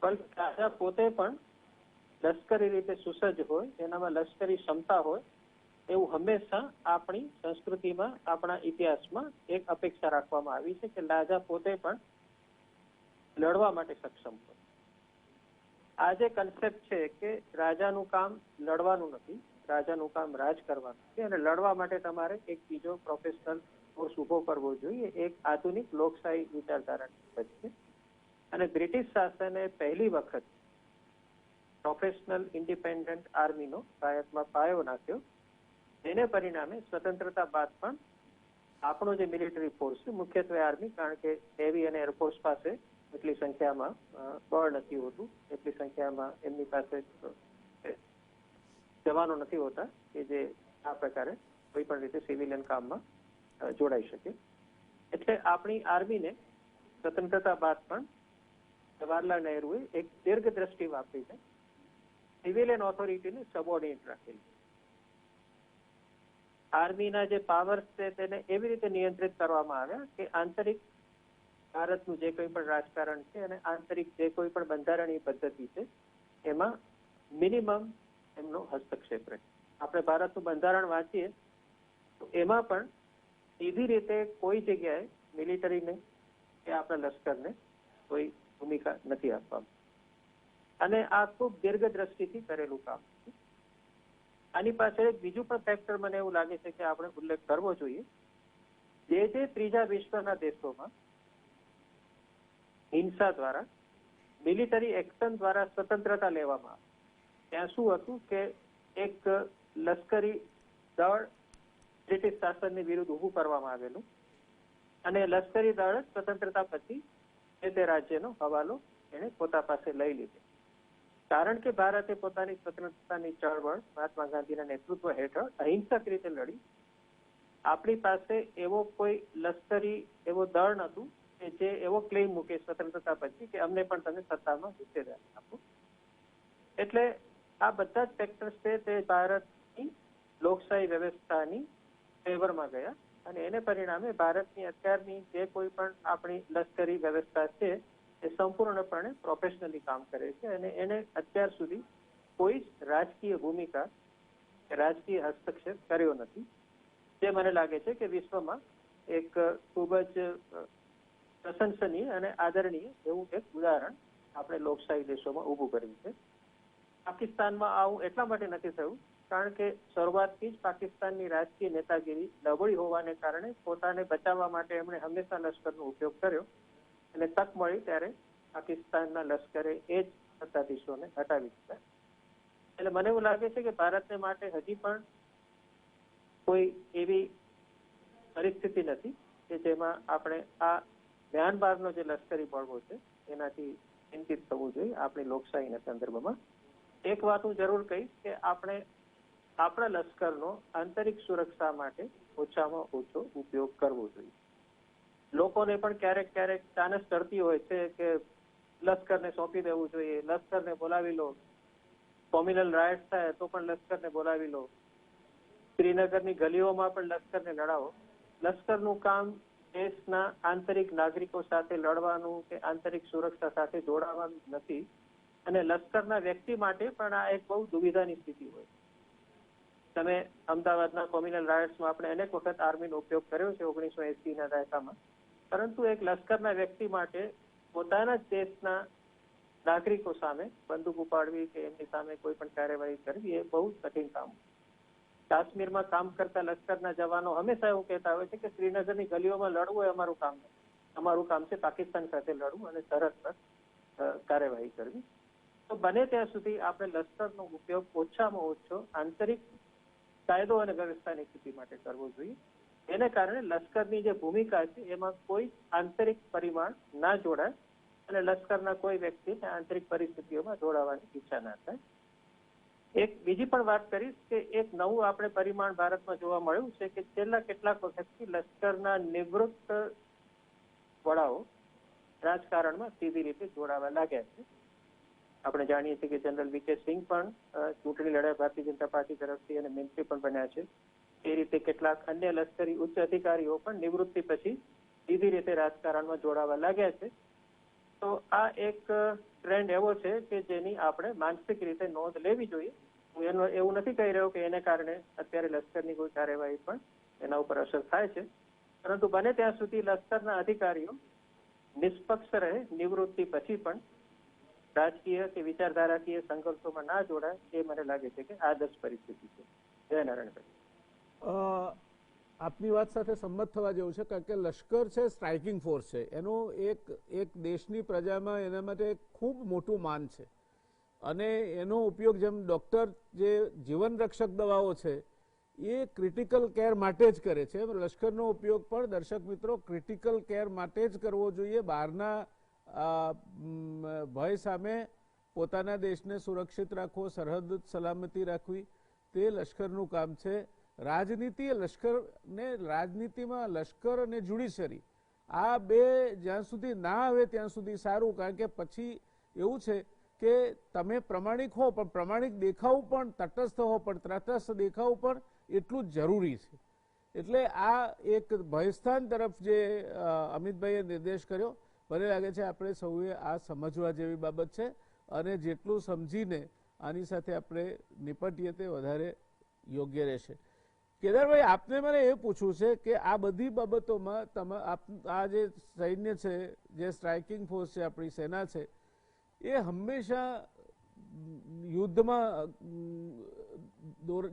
પણ રાજા પોતે પણ લશ્કરી રીતે સુસજ્જ હોય, એનામાં લશ્કરી ક્ષમતા હોય એવું હંમેશા આપણી સંસ્કૃતિમાં, આપણા ઇતિહાસમાં એક અપેક્ષા રાખવામાં આવી છે કે રાજા પોતે પણ લડવા માટે સક્ષમ હોય. આ જે કન્સેપ્ટ છે કે રાજાનું કામ લડવાનું નથી, રાજાનું કામ રાજ કરવાનું છે અને લડવા માટે તમારે એક બીજો પ્રોફેશનલ કોર્સ ઉભો કરવો જોઈએ, એક આધુનિક લોકશાહી વિચારધારાની છે. અને બ્રિટિશ શાસને પહેલી વખત પ્રોફેશનલ ઇન્ડિપેન્ડન્ટ આર્મીનો ભારતમાં પાયો નાખ્યો. એને પરિણામે સ્વતંત્રતા બાદ પણ આપણો જે મિલિટરી ફોર્સ છે, મુખ્યત્વે આર્મી, કારણ કે નેવી અને એરફોર્સ પાસે એટલી સંખ્યામાં બળ નથી હોતું, એટલી સંખ્યામાં એમની પાસે જવાનો નથી હોતા કે જે આ પ્રકારે કોઈ પણ રીતે સિવિલિયન કામમાં જોડાઈ શકે. એટલે આપણી આર્મીને સ્વતંત્રતા બાદ પણ જવાહરલાલ નહેરુએ એક દીર્ઘ દ્રષ્ટિ વાપરીને સિવિલિયન ઓથોરિટીને સબોર્ડિનેટ રાખેલી. આર્મીના જે પાવર્સ છે તેને એવી રીતે નિયંત્રિત કરવામાં આવ્યા કે આંતરિક ભારતનું જે કોઈ પણ રાજકારણ છે અને આંતરિક જે કોઈ પણ બંધારણીય પદ્ધતિ છે એમાં મિનિમમ એમનો હસ્તક્ષેપ રહે. આપણે ભારતનું બંધારણ વાંચીએ તો એમાં પણ સીધી રીતે કોઈ જગ્યાએ મિલિટરીને કે આપણા લશ્કરને કોઈ ભૂમિકા નથી આપવામાં. અને આ ખૂબ દીર્ઘ દ્રષ્ટિથી કરેલું કામ છે. આની પાછળ એક બીજું પણ ફેક્ટર મને એવું લાગે છે કે આપણે ઉલ્લેખ કરવો જોઈએ. જે ત્રીજા વિશ્વના દેશોમાં હિંસા દ્વારા, મિલિટરી એક્શન દ્વારા સ્વતંત્રતા લેવામાં આવી, ત્યાં શું હતું કે એક લશ્કરી દળ બ્રિટિશ શાસનની વિરુદ્ધ ઊભું કરવામાં આવેલું અને લશ્કરી દળ સ્વતંત્રતા પછી તે રાજ્યનો હવાલો એને પોતા પાસે લઈ લીધો. કારણ કે ભારતે પોતાની સ્વતંત્રતાની ચળવળ મહાત્મા ગાંધીના નેતૃત્વ હેઠળ અહિંસક રીતે લડી. આપણી પાસે એવો કોઈ લશ્કરી એવો દળ નહોતું કે જે એવો ક્લેમ મૂકે સ્વતંત્રતા પછી કે અમને પણ તમે સત્તામાં હિસ્સેદારી આપો. એટલે આ બધા જ ફેક્ટર્સ છે તે ભારતની લોકશાહી વ્યવસ્થાની ફેવરમાં ગયા અને એને પરિણામે ભારતની અત્યારની જે કોઈ પણ આપણી લશ્કરી વ્યવસ્થા છે એ સંપૂર્ણપણે પ્રોફેશનલી કામ કરે છે અને એને અત્યાર સુધી કોઈ જ રાજકીય ભૂમિકા, રાજકીય હસ્તક્ષેપ કર્યો નથી. જે મને લાગે છે કે વિશ્વમાં એક ખૂબ જ પ્રશંસનીય અને આદરણીય એવું એક ઉદાહરણ આપણે લોકશાહી દેશોમાં ઊભું કર્યું છે. પાકિસ્તાનમાં આવું એટલા માટે નથી થયું કારણ કે શરૂઆતથી જ પાકિસ્તાનની રાજકીય નેતાગીરી નબળી હોવાને કારણે પોતાને બચાવવા માટે એમણે હંમેશા લશ્કરનો ઉપયોગ કર્યો અને તક મળી ત્યારે પાકિસ્તાનના લશ્કરે એ જ સત્તાધીશોને હટાવી દીધા. એટલે મને એવું લાગે છે કે ભારતને માટે હજી પણ કોઈ એવી પરિસ્થિતિ નથી કે જેમાં આપણે આ મ્યાનમારનો જે લશ્કરી બળવો છે એનાથી ચિંતિત થવું જોઈએ આપણી લોકશાહીના સંદર્ભમાં. એક વાત હું જરૂર કહીશ કે આપણે આપણા લશ્કરનો આંતરિક સુરક્ષા માટે ઓછામાં ઓછો ઉપયોગ કરવો જોઈએ. લોકોને પણ ક્યારેક ક્યારેક ચાનસ ચડતી હોય છે કે લશ્કરને સોંપી દેવું જોઈએ, લશ્કરને બોલાવી લો, કોમ્યુનલ રાયટ્સ થાય તો પણ લશ્કરને બોલાવી લો, શ્રીનગરની ગલીઓમાં પણ લશ્કરને લડાવો. લશ્કરનું કામ દેશના આંતરિક નાગરિકો સાથે લડવાનું કે આંતરિક સુરક્ષા સાથે જોડાવાનું નથી અને લશ્કરના વ્યક્તિ માટે પણ આ એક બહુ દુવિધાની સ્થિતિ હોય. તમે અમદાવાદના કોમ્યુનલ રાયટ્સમાં આપણે અનેક વખત આર્મીનો ઉપયોગ કર્યો છે 1980ના દાયકામાં, પરંતુ એક લશ્કરના વ્યક્તિ માટે પોતાના જ દેશના નાગરિકો સામે બંદૂક ઉપાડવી કે એમની સામે કોઈ પણ કાર્યવાહી કરવી એ બહુ કઠિન કામ. કાશ્મીરમાં કામ કરતા લશ્કરના જવાનો હંમેશા એવું કહેતા હોય છે કે શ્રીનગરની ગલીઓમાં લડવું એ અમારું કામ નથી, અમારું કામ છે પાકિસ્તાન સાથે લડવું અને સરહદ પર કાર્યવાહી કરવી. તો બને ત્યાં સુધી આપણે લશ્કરનો ઉપયોગ ઓછામાં ઓછો આંતરિક કાયદો અને વ્યવસ્થાની સ્થિતિ માટે કરવો જોઈએ. એને કારણે લશ્કરની જે ભૂમિકા છે એમાં કોઈ આંતરિક પરિમાણ ના જોડાય અને લશ્કરના કોઈ વ્યક્તિને આંતરિક પરિસ્થિતિઓમાં જોડાવાની ઈચ્છા ના થાય. એક બીજી પણ વાત કરીશ કે એક નવું આપણે પરિમાણ ભારતમાં જોવા મળ્યું છે કે છેલ્લા કેટલાક વખતથી લશ્કરના નિવૃત્ત વડાઓ રાજકારણમાં સીધી રીતે જોડાવા લાગ્યા છે. આપણે જાણીએ છીએ કે જનરલ વીકે સિંહ પણ ચૂંટણી લડ્યા ભારતીય જનતા પાર્ટી તરફથી અને મંત્રી પણ બન્યા છે. એ રીતે કેટલાક અન્ય લશ્કરી ઉચ્ચ અધિકારીઓ પણ નિવૃત્તિ પછી સીધી રીતે રાજકારણમાં જોડાવા લાગ્યા છે. તો આ એક ટ્રેન્ડ એવો છે કે જેની આપણે માનસિક રીતે નોંધ લેવી જોઈએ. હું એવું નથી કહી રહ્યો કે એને કારણે અત્યારે લશ્કરની કોઈ કાર્યવાહી પણ એના ઉપર અસર થાય છે, પરંતુ બને ત્યાં સુધી લશ્કરના અધિકારીઓ નિષ્પક્ષ રહે, નિવૃત્તિ પછી પણ રાજકીય કે વિચારધારાકીય સંઘર્ષોમાં ના જોડાય, એ મને લાગે છે કે આદર્શ પરિસ્થિતિ છે. જય નારાયણભાઈ. આપની વાત સાથે સંમત થવા જેવું છે, કારણ કે લશ્કર છે સ્ટ્રાઇકિંગ ફોર્સ છે, એનું એક દેશની પ્રજામાં એના માટે ખૂબ મોટું માન છે અને એનો ઉપયોગ જેમ ડૉક્ટર જે જીવન રક્ષક દવાઓ છે એ ક્રિટિકલ કેર માટે જ કરે છે, લશ્કરનો ઉપયોગ પણ દર્શક મિત્રો ક્રિટિકલ કેર માટે જ કરવો જોઈએ. બહારના ભય સામે પોતાના દેશને સુરક્ષિત રાખવો, સરહદ સલામતી રાખવી, તે લશ્કરનું કામ છે. રાજનીતિમાં લશ્કર અને જ્યુડિશરી આ બે જ્યાં સુધી ના આવે ત્યાં સુધી સારું, કારણ કે પછી એવું છે કે તમે પ્રમાણિક હો પણ પ્રમાણિક દેખાવું પણ, તટસ્થ હો પણ તટસ્થ દેખાવું પણ એટલું જ જરૂરી છે. એટલે આ એક ભયસ્થાન તરફ જે અમિતભાઈએ નિર્દેશ કર્યો, મને લાગે છે આપણે સૌએ આ સમજવા જેવી બાબત છે અને જેટલું સમજીને આની સાથે આપણે નિપટીએ તે વધારે યોગ્ય રહેશે. કેદારભાઈ, આપને મને એ પૂછવું છે કે આ બધી બાબતોમાં આ જે સૈન્ય છે, જે સ્ટ્રાઇકિંગ ફોર્સ છે, આપણી સેના છે, એ હંમેશા યુદ્ધમાં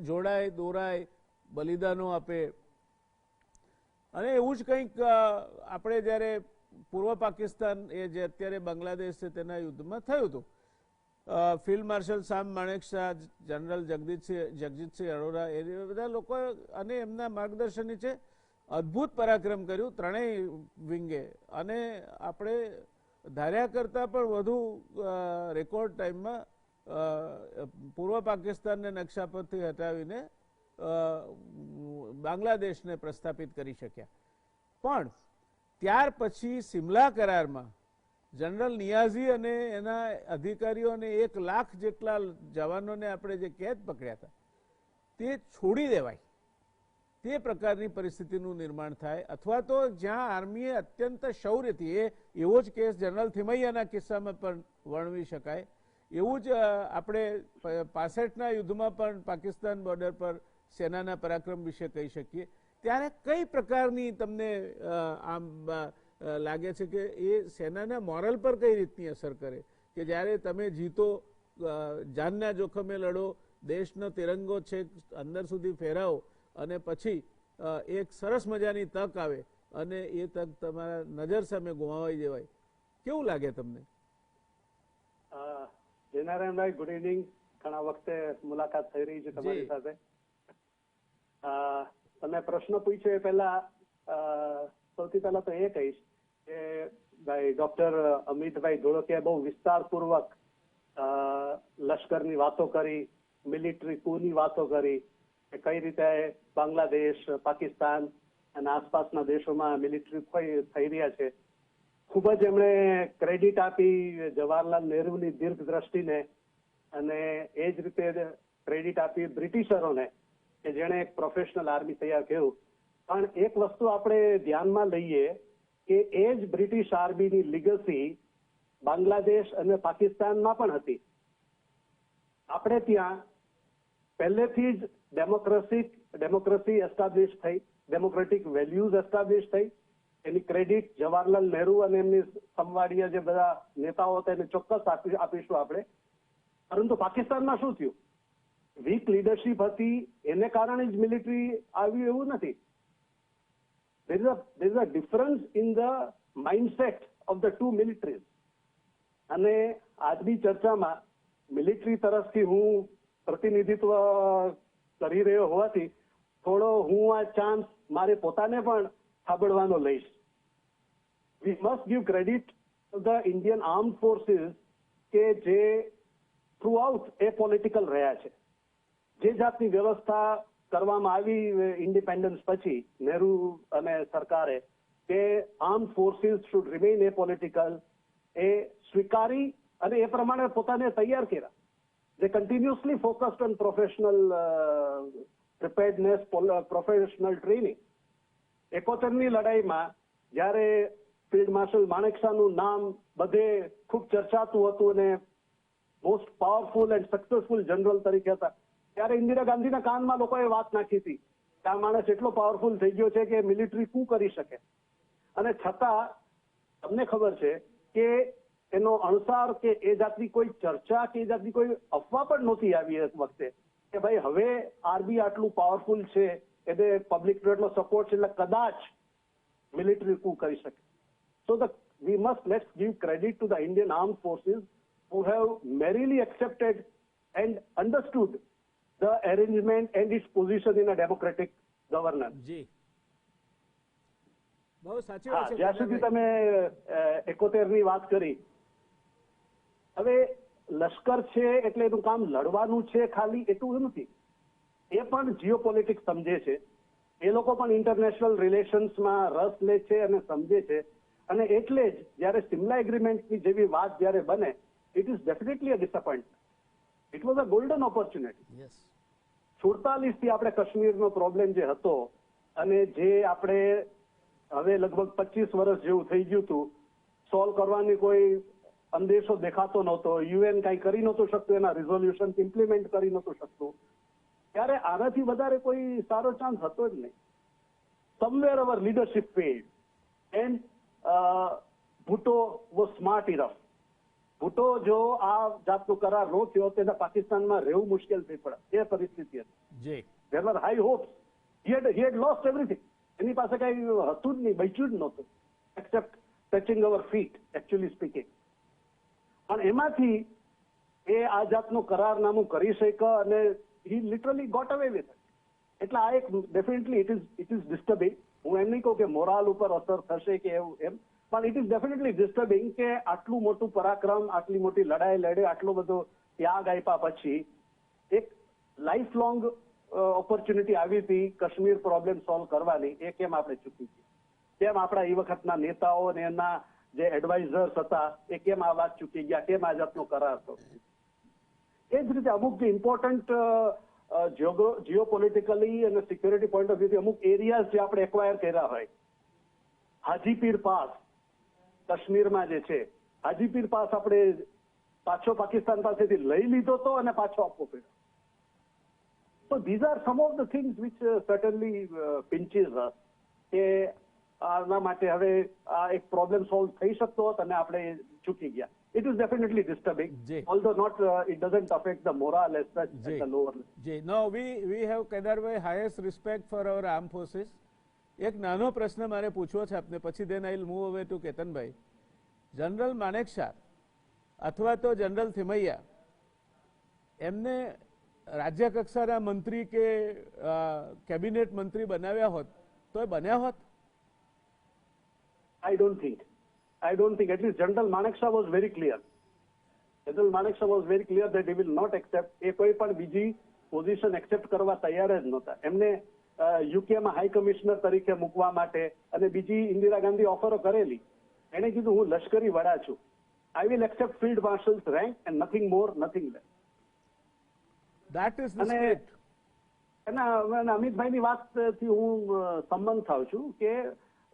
જોડાય, દોરાય, બલિદાનો આપે અને એવું જ કંઈક આપણે જ્યારે પૂર્વ પાકિસ્તાન એ જે અત્યારે બાંગ્લાદેશ છે તેના યુદ્ધમાં થયું હતું. ફિલ્ડ માર્શલ શામ માણેકશા, જનરલ જગજીતસિંહ અરોરા, એ બધા લોકો અને એમના માર્ગદર્શન નીચે અદ્ભુત પરાક્રમ કર્યું ત્રણેય વિંગે અને આપણે ધાર્યા કરતાં પણ વધુ રેકોર્ડ ટાઈમમાં પૂર્વ પાકિસ્તાનને નકશા પરથી હટાવીને બાંગ્લાદેશને પ્રસ્થાપિત કરી શક્યા. પણ ત્યાર પછી સિમલા કરારમાં જનરલ નિયાઝી અને એના અધિકારીઓને 1 લાખ જેટલા જવાનોને આપણે જે કેદ પકડ્યા હતા તે છોડી દેવાય, તે પ્રકારની પરિસ્થિતિનું નિર્માણ થાય, અથવા તો જ્યાં આર્મીએ અત્યંત શૌર્યથી, એવો જ કેસ જનરલ થિમૈયાના કિસ્સામાં પણ વર્ણવી શકાય. એવું જ આપણે 65ના યુદ્ધમાં પણ પાકિસ્તાન બોર્ડર પર સેનાના પરાક્રમ વિશે કહી શકીએ. ત્યારે કઈ પ્રકારની તમને આમ લાગે છે કે એ સેનાના મોરલ પર કઈ રીતની અસર કરે કે જ્યારે તમે જીતો, જાનના જોખમે લડો, દેશનો તિરંગો છે અંદર સુધી ફેરાવો અને પછી એક સરસ મજાની તક આવે અને એ તક તમારા નજર સામે ગુમાવાઈ દેવાય, કેવું લાગે તમને? જયનારાયણભાઈ, ગુડ ઇવનિંગ. ઘણા વખતે મુલાકાત થઈ રહી છે તમારી સાથે. તમે પ્રશ્ન પૂછ્યો એ પહેલા સૌથી પહેલા તો એ કહીશ કે ભાઈ ડોક્ટર અમિતભાઈ ધોળકિયાએ બહુ વિસ્તારપૂર્વક લશ્કરની વાતો કરી, મિલિટરી કુની વાતો કરી કે કઈ રીતે બાંગ્લાદેશ, પાકિસ્તાન અને આસપાસના દેશોમાં મિલિટરી થઈ રહ્યા છે. ખૂબ જ એમણે ક્રેડિટ આપી જવાહરલાલ નહેરુની દીર્ઘ દ્રષ્ટિને અને એ જ રીતે ક્રેડિટ આપી બ્રિટિશરોને કે જેણે એક પ્રોફેશનલ આર્મી તૈયાર કર્યું. પણ એક વસ્તુ આપણે ધ્યાનમાં લઈએ કે એ જ બ્રિટિશ આર્મીની લીગસી બાંગ્લાદેશ અને પાકિસ્તાનમાં પણ હતી. આપણે ત્યાં પહેલેથી જ ડેમોક્રેસી એસ્ટાબ્લિશ થઈ, ડેમોક્રેટિક વેલ્યુઝ એસ્ટાબ્લિશ થઈ. એની ક્રેડિટ જવાહરલાલ નહેરુ અને એમની સમવાડીય જે બધા નેતાઓ હતા એને ચોક્કસ આપીશું આપણે. પરંતુ પાકિસ્તાનમાં શું થયું? વીક લીડરશીપ હતી, એને કારણે જ મિલિટરી આવ્યું એવું નથી. there is a difference in the mindset of the two militaries. અને આજની ચર્ચામાં મિલિટરી તરફથી હું પ્રતિનિધિત્વ કરી રહ્યો હોવાથી થોડો હું આ ચાન્સ મારે પોતાને પણ સાંભળવાનો લઈશ. We must give credit to the Indian armed forces કે જે થ્રુઆઉટ એ પોલિટિકલ રહ્યા છે. જે જાતની વ્યવસ્થા કરવામાં આવી ઇન્ડિપેન્ડન્સ પછી નહેરુ અને સરકારે કે armed forces should remain apolitical, એ સ્વીકારી અને એ પ્રમાણે પોતાને તૈયાર કર્યા. They continuously focused on professional preparedness, professional training. 71ની લડાઈમાં જ્યારે ફિલ્ડ માર્શલ માણેકશાનું નામ બધે ખૂબ ચર્ચાતું હતું અને most powerful and successful general તરીકે હતા, ત્યારે ઇન્દિરા ગાંધીના કાનમાં લોકોએ વાત નાખી હતી કે આ માણસ એટલો પાવરફુલ થઈ ગયો છે કે મિલિટરી કૂ કરી શકે. અને છતાં તમને ખબર છે કે એનો અણસાર કે એ જાતની કોઈ ચર્ચા કે એ જાતની કોઈ અફવા પણ નહોતી આવી એક વખતે કે ભાઈ હવે આર્મી આટલું પાવરફુલ છે, એને પબ્લિકનો એટલો સપોર્ટ છે એટલે કદાચ મિલિટરી કૂ કરી શકે. So we must let's give credit to the Indian armed forces who have merrily accepted and understood the arrangement and its position in a democratic governance. જી બહુ સાચી વાત છે. જ્યાં સુધી તમે 71ની વાત કરી, હવે લશ્કર છે એટલે એનું કામ લડવાનું છે ખાલી એટલું નથી, એ પણ જીઓપોલિટિક્સ સમજે છે, એ લોકો પણ ઇન્ટરનેશનલ રિલેશન્સમાં રસ લે છે અને સમજે છે. અને એટલે જ જયારે સિમલા એગ્રીમેન્ટની જેવી વાત જયારે બને, it is definitely a disappointment. It was a golden opportunity. Yes 47 થી આપણે કાશ્મીરનો પ્રોબ્લેમ જે હતો અને જે આપણે હવે લગભગ 25 વર્ષ જેવું થઈ ગયું હતું, સોલ્વ કરવાની કોઈ અંદેશો દેખાતો નહોતો, યુએન કઈ કરી નહોતું શકતું, એના રિઝોલ્યુશન ઇમ્પ્લિમેન્ટ કરી નહોતું શકતું, ત્યારે આનાથી વધારે કોઈ સારો ચાન્સ હતો જ નહીં. Somewhere our leadership failed and Bhutto was smart enough. Bhutto જો આ જાતનો કરાર ન થયો તો પાકિસ્તાનમાં રહેવું મુશ્કેલ થઈ પડે, એ પરિસ્થિતિ હતી. જી There were high hopes. He had lost everything. એની પાસે કઈ હતું જ નહીં, બચ્યું જ નહોતું, except touching our feet, actually speaking. પણ એમાંથી એ આ જાતનું કરારનામું કરી શક્યા અને he literally got away with it. એટલે આ એક ડેફિનેટલી ઇટ ઇઝ ડિસ્ટર્બિંગ. હું એમ નહીં કહું કે મોરાલ ઉપર અસર થશે કે એવું એમ, પણ ઇટ ઇઝ ડેફિનેટલી ડિસ્ટર્બિંગ કે આટલું મોટું પરાક્રમ, આટલી મોટી લડાઈ લડે, આટલો બધો ત્યાગ આપ્યા પછી એક લાઈફ લોંગ ઓપોર્ચ્યુનિટી આવી હતી કાશ્મીર પ્રોબ્લેમ સોલ્વ કરવાની, એ કેમ આપણે ચૂકી ગયા? કેમ આપણા એ વખતના નેતાઓ અને એના જે એડવાઇઝર્સ હતા એ કેમ આ વાત ચૂકી ગયા? કેમ આ જાતનો કરાર હતો? એ જ રીતે અમુક જે ઇમ્પોર્ટન્ટ જીઓપોલિટિકલી અને સિક્યોરિટી પોઈન્ટ ઓફ વ્યૂથી અમુક એરિયાઝ જે આપણે એક્વાયર કર્યા હોય, હાજીપીર પાસ કાશ્મીરમાં જે છે, હાજીપીર પાસ આપણે પાછો પાકિસ્તાન પાસેથી લઈ લીધો હતો અને પાછો આપવો પડ્યો. So these are some of the things which certainly pinches us. કે આના માટે હવે આ એક પ્રોબ્લેમ સોલ્વ થઈ શકતો હતો અને આપણે ચૂકી ગયા. It is definitely disturbing, although not it doesn't affect the morale as such at the lower level. G no we have કેદારભાઈ highest respect for our armed forces. એક નાનો પ્રશ્ન મારે પૂછવો છે આપને, પછી then I will move away to કેતનભાઈ. જનરલ માનેકશા અથવા તો જનરલ થિમૈયા એમને રાજ્ય કક્ષાના મંત્રી કે કેબિનેટ મંત્રી બનાવ્યા હોત તો એ બન્યા હોત? I don't think. At least General Manekshaw was very clear. General Manekshaw was very clear that he will not accept. એ કોઈ પણ બીજી પોઝિશન એક્સેપ્ટ કરવા તૈયાર જ નહોતા. એમને યુકેમાં હાઈ કમિશનર તરીકે મૂકવા માટે અને બીજી ઇન્દિરા ગાંધી ઓફરો કરેલી. એણે કીધું હું લશ્કરી વડા છું. I will accept field marshal's rank and nothing more, nothing less. That is the spirit. અને અમિતભાઈની વાતથી હું સંબંધ થાઉં છું કે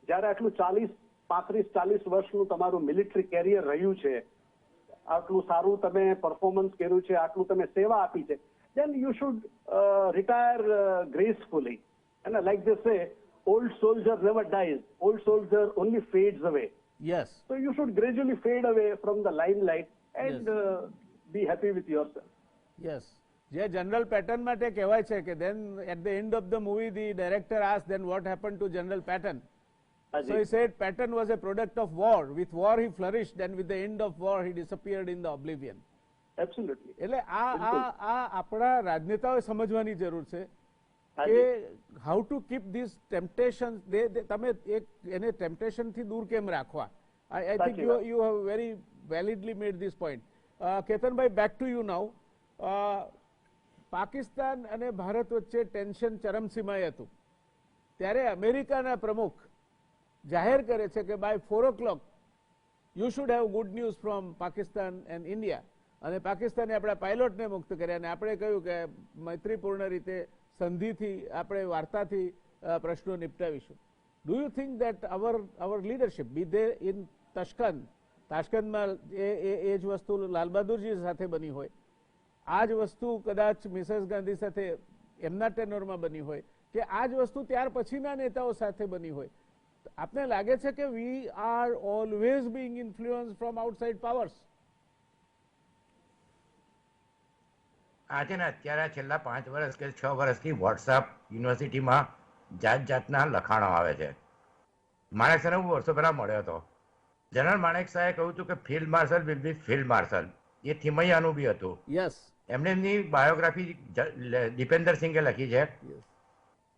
જયારે આટલું 35-40 વર્ષનું તમારું મિલિટરી કેરિયર રહ્યું છે, આટલું સારું તમે પરફોર્મન્સ કર્યું છે, આટલું તમે સેવા આપી છે, then you should retire gracefully. And like they say, old soldier never dies. Old soldier only fades away. Yes. So you should gradually fade away from the limelight and be happy with yourself. Yes. જે જનરલ પેટર્ન માટે કહેવાય છે કે then at the end of the movie the director asked then what happened to General Patton. So he said Patton was a product of war. With war he flourished and with the end of war he disappeared in the oblivion. Absolutely. એટલે આ આપણા રાજનેતાઓએ સમજવાની જરૂર છે કે how to keep these temptations, તમે એને temptation થી દૂર કેમ રાખવા. I think you have very validly made this point. Ketanbhai, back to you now. Pakistan અને ભારત વચ્ચે ટેન્શન ચરમસીમાએ હતું ત્યારે અમેરિકાના પ્રમુખ જાહેર કરે છે કે by 4 o'clock you should have good news from Pakistan and India. અને પાકિસ્તાને આપણા પાયલોટને મુક્ત કર્યા અને આપણે કહ્યું કે મૈત્રીપૂર્ણ રીતે સંધિથી આપણે વાર્તાથી પ્રશ્નો નિપટાવીશું. Do you think that our leadership be they in તાશ્કંદમાં એ જ વસ્તુ લાલબહાદુરજી સાથે બની હોય, આ જ વસ્તુ કદાચ મિસેસ ગાંધી સાથે એમના ટેનોરમાં બની હોય, કે આ જ વસ્તુ ત્યાર પછીના નેતાઓ સાથે બની હોય? આપને લાગે છે કે we are always being influence from outside powers? આજે ને અત્યારે છેલ્લા 5 વર્ષ કે 6 વર્ષથી વોટ્સઅપ યુનિવર્સિટીમાં જાત જાતના લખાણો આવે છે. માણેક સાહેબ હું વર્ષો પહેલા મળ્યો હતો. જનરલ માણેક સાહેબે કહ્યું હતું કે field marshal will be field marshal. એ થિમૈયાનું બી હતું. યસ, એમણે એમની બાયોગ્રાફી દીપેન્દર સિંઘે લખી છે.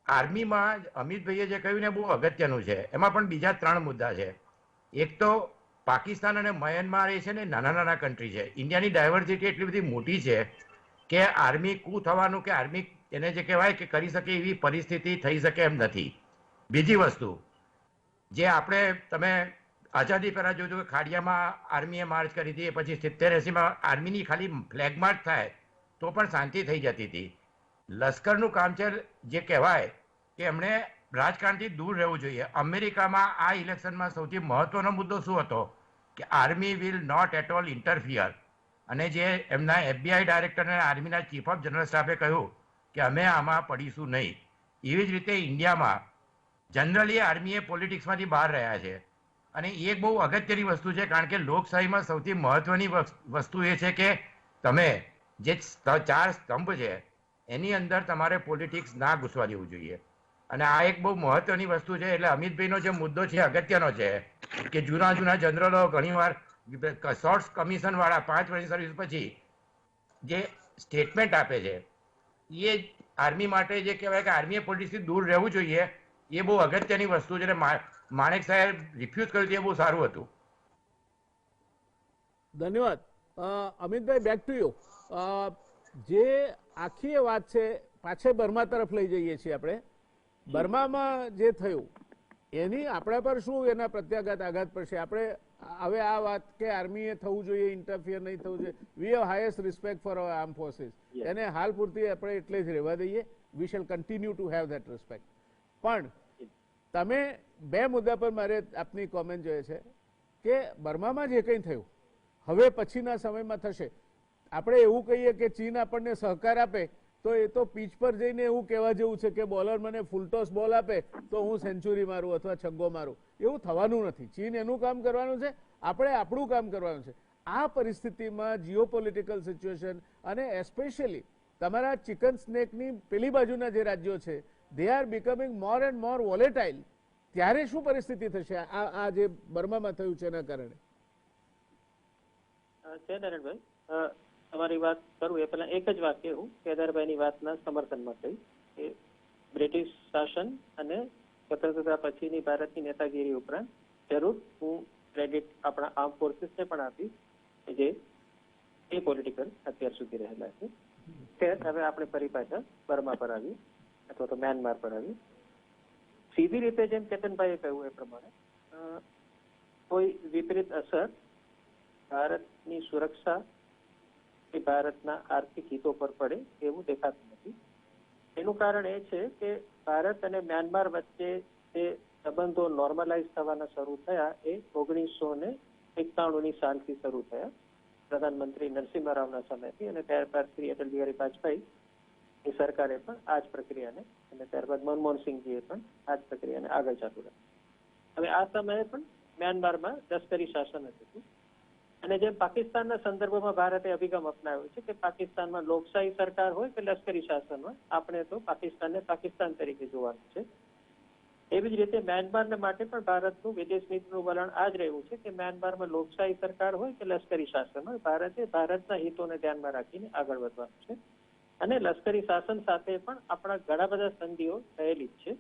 આર્મીમાં અમિતભાઈએ જે કહ્યું ને બહુ અગત્યનું છે. એમાં પણ બીજા 3 મુદ્દા છે. એક તો પાકિસ્તાન અને મ્યાનમાર એ છે ને નાના નાના કન્ટ્રી છે. ઇન્ડિયાની ડાયવર્સિટી એટલી બધી મોટી છે કે આર્મી કૂ થવાનું કે આર્મી એને જે કહેવાય કે કરી શકે એવી પરિસ્થિતિ થઈ શકે એમ નથી. બીજી વસ્તુ જે આપણે તમે આઝાદી પહેલા જોયું કે ખાડિયામાં આર્મીએ માર્ચ કરી હતી, પછી 70-80માં આર્મીની ખાલી ફ્લેગ માર્ચ થાય તો પણ શાંતિ થઈ જતી હતી. લશ્કરનું કામ છે જે કહેવાય કે એમણે રાજકારણથી દૂર રહેવું જોઈએ. અમેરિકામાં આ ઇલેક્શનમાં સૌથી મહત્વનો મુદ્દો શું હતો કે army will not at all interfere. અને જે એમના FBI ડાયરેક્ટર અને આર્મીના ચીફ ઓફ જનરલ સ્ટાફે કહ્યું કે અમે આમાં પડીશું નહીં. એવી જ રીતે ઇન્ડિયામાં જનરલી આર્મીએ પોલિટિક્સમાંથી બહાર રહ્યા છે. અને એ એક બહુ અગત્યની વસ્તુ છે, કારણ કે લોકશાહીમાં સૌથી મહત્વની વસ્તુ એ છે કે તમે જે 4 સ્તંભ છે એની અંદર તમારે પોલિટિક્સ ના ઘૂસવા દેવું જોઈએ. અને આ એક બહુ મહત્વની વસ્તુ છે. એટલે અમિતભાઈનો જે મુદ્દો છે અગત્યનો છે કે જૂના જનરલો ઘણીવાર શોર્ટ્સ કમિશન વાળા 5 વર્ષની સર્વિસ પછી જે સ્ટેટમેન્ટ આપે છે એ આર્મી માટે જે કહેવાય કે આર્મીએ પોલિટિક્સથી દૂર રહેવું જોઈએ, એ બહુ અગત્યની વસ્તુ છે. માણેક સાહેબ રિફ્યુઝ કર્યું એ બહુ સારું હતું. ધન્યવાદ. Amitbhai, back to you. જે આખી વાત છે પાછે બર્મા તરફ લઈ જઈએ છીએ આપણે. બર્મામાં જે થયું એની આપણા પર શું એના પ્રત્યાઘાત આઘાત પડશે? આપણે હવે આ વાત કે આર્મીએ થવું જોઈએ, ઇન્ટરફિયર નહીં થવું જોઈએ, we have highest respect for our arm forces. એને હાલ પૂરતી આપણે એટલે જ રહેવા દઈએ. We shall continue to have that respect. પણ તમે 2 મુદ્દા પર મારે આપની કોમેન્ટ જોઈએ છે કે બર્મામાં જે કંઈ થયું હવે પછીના સમયમાં થશે. આપણે એવું કહીએ કે ચીન આપણને સહકાર આપે તો એ તો પીચ પર જઈને એવું કહેવા જેવું છે કે બોલર મને ફૂલટોસ બોલ આપે તો હું સેન્ચુરી મારું અથવા છગ્ગો મારું. એવું થવાનું નથી. ચીન એનું કામ કરવાનું છે, આપણે આપણું કામ કરવાનું છે. આ પરિસ્થિતિમાં જીઓપોલિટિકલ સિચ્યુએશન અને એસ્પેશિયલી તમારા ચિકન સ્નેકની પેલી બાજુના જે રાજ્યો છે they are becoming more and more volatile. ત્યારે શું પરિસ્થિતિ થશે આ જે બર્મામાં થયું છે એના કારણે? છે નારાયણભાઈ, તમારી વાત કરું એ પહેલા એક જ વાત કહેવું કેદારભાઈની વાતના સમર્થનમાં કહી કે બ્રિટિશ શાસન અને સ્વતંત્રતા પછીની ભારતની નેતાગીરી ઉપરાંત જરૂર હું ક્રેડિટ આપણા આર્મ ફોર્સિસને પણ આપીશ જે એ પોલિટિકલ અત્યાર સુધી રહેલા છે. હવે આપણે ફરી પાછા બર્મા પર આવી અથવા તો મ્યાનમાર પર આવી. સીધી રીતે જેમ કેતનભાઈએ કહ્યું એ પ્રમાણે કોઈ વિપરીત અસર ભારતની સુરક્ષા કે ભારતના આર્થિક હિતો પર પડે એવું દેખાતું નથી. એનું કારણ એ છે કે ભારત અને મ્યાનમાર વચ્ચે જે સંબંધો નોર્મલાઇઝ થવાના શરૂ થયા એ 1991ની સાલથી શરૂ થયા, પ્રધાનમંત્રી નરસિંહ રાવના સમયથી. અને ત્યારબાદ શ્રી અટલ બિહારી વાજપેયી એ સરકારે પણ આ જ પ્રક્રિયાને અને ત્યારબાદ મનમોહનસિંહજીએ પણ આ જ પ્રક્રિયાને આગળ ચાલુ રાખી. હવે આ સમયે પણ મ્યાનમારમાં લશ્કરી શાસન હતું. અને જેમ પાકિસ્તાનના સંદર્ભમાં ભારતે અભિગમ અપનાવ્યો છે કે પાકિસ્તાનમાં લોકશાહી સરકાર હોય કે લશ્કરી શાસન હોય, આપણે તો પાકિસ્તાનને પાકિસ્તાન તરીકે જોવાનું છે. એવી જ રીતે મ્યાનમારને માટે પણ ભારતનું વિદેશ નીતિનું વલણ આ જ રહ્યું છે કે મ્યાનમારમાં લોકશાહી સરકાર હોય કે લશ્કરી શાસન હોય, ભારતે ભારતના હિતોને ધ્યાનમાં રાખીને આગળ વધવાનું છે. અને લશ્કરી શાસન સાથે પણ આપણા ઘણા બધા સંધિઓ થયેલી જ છે.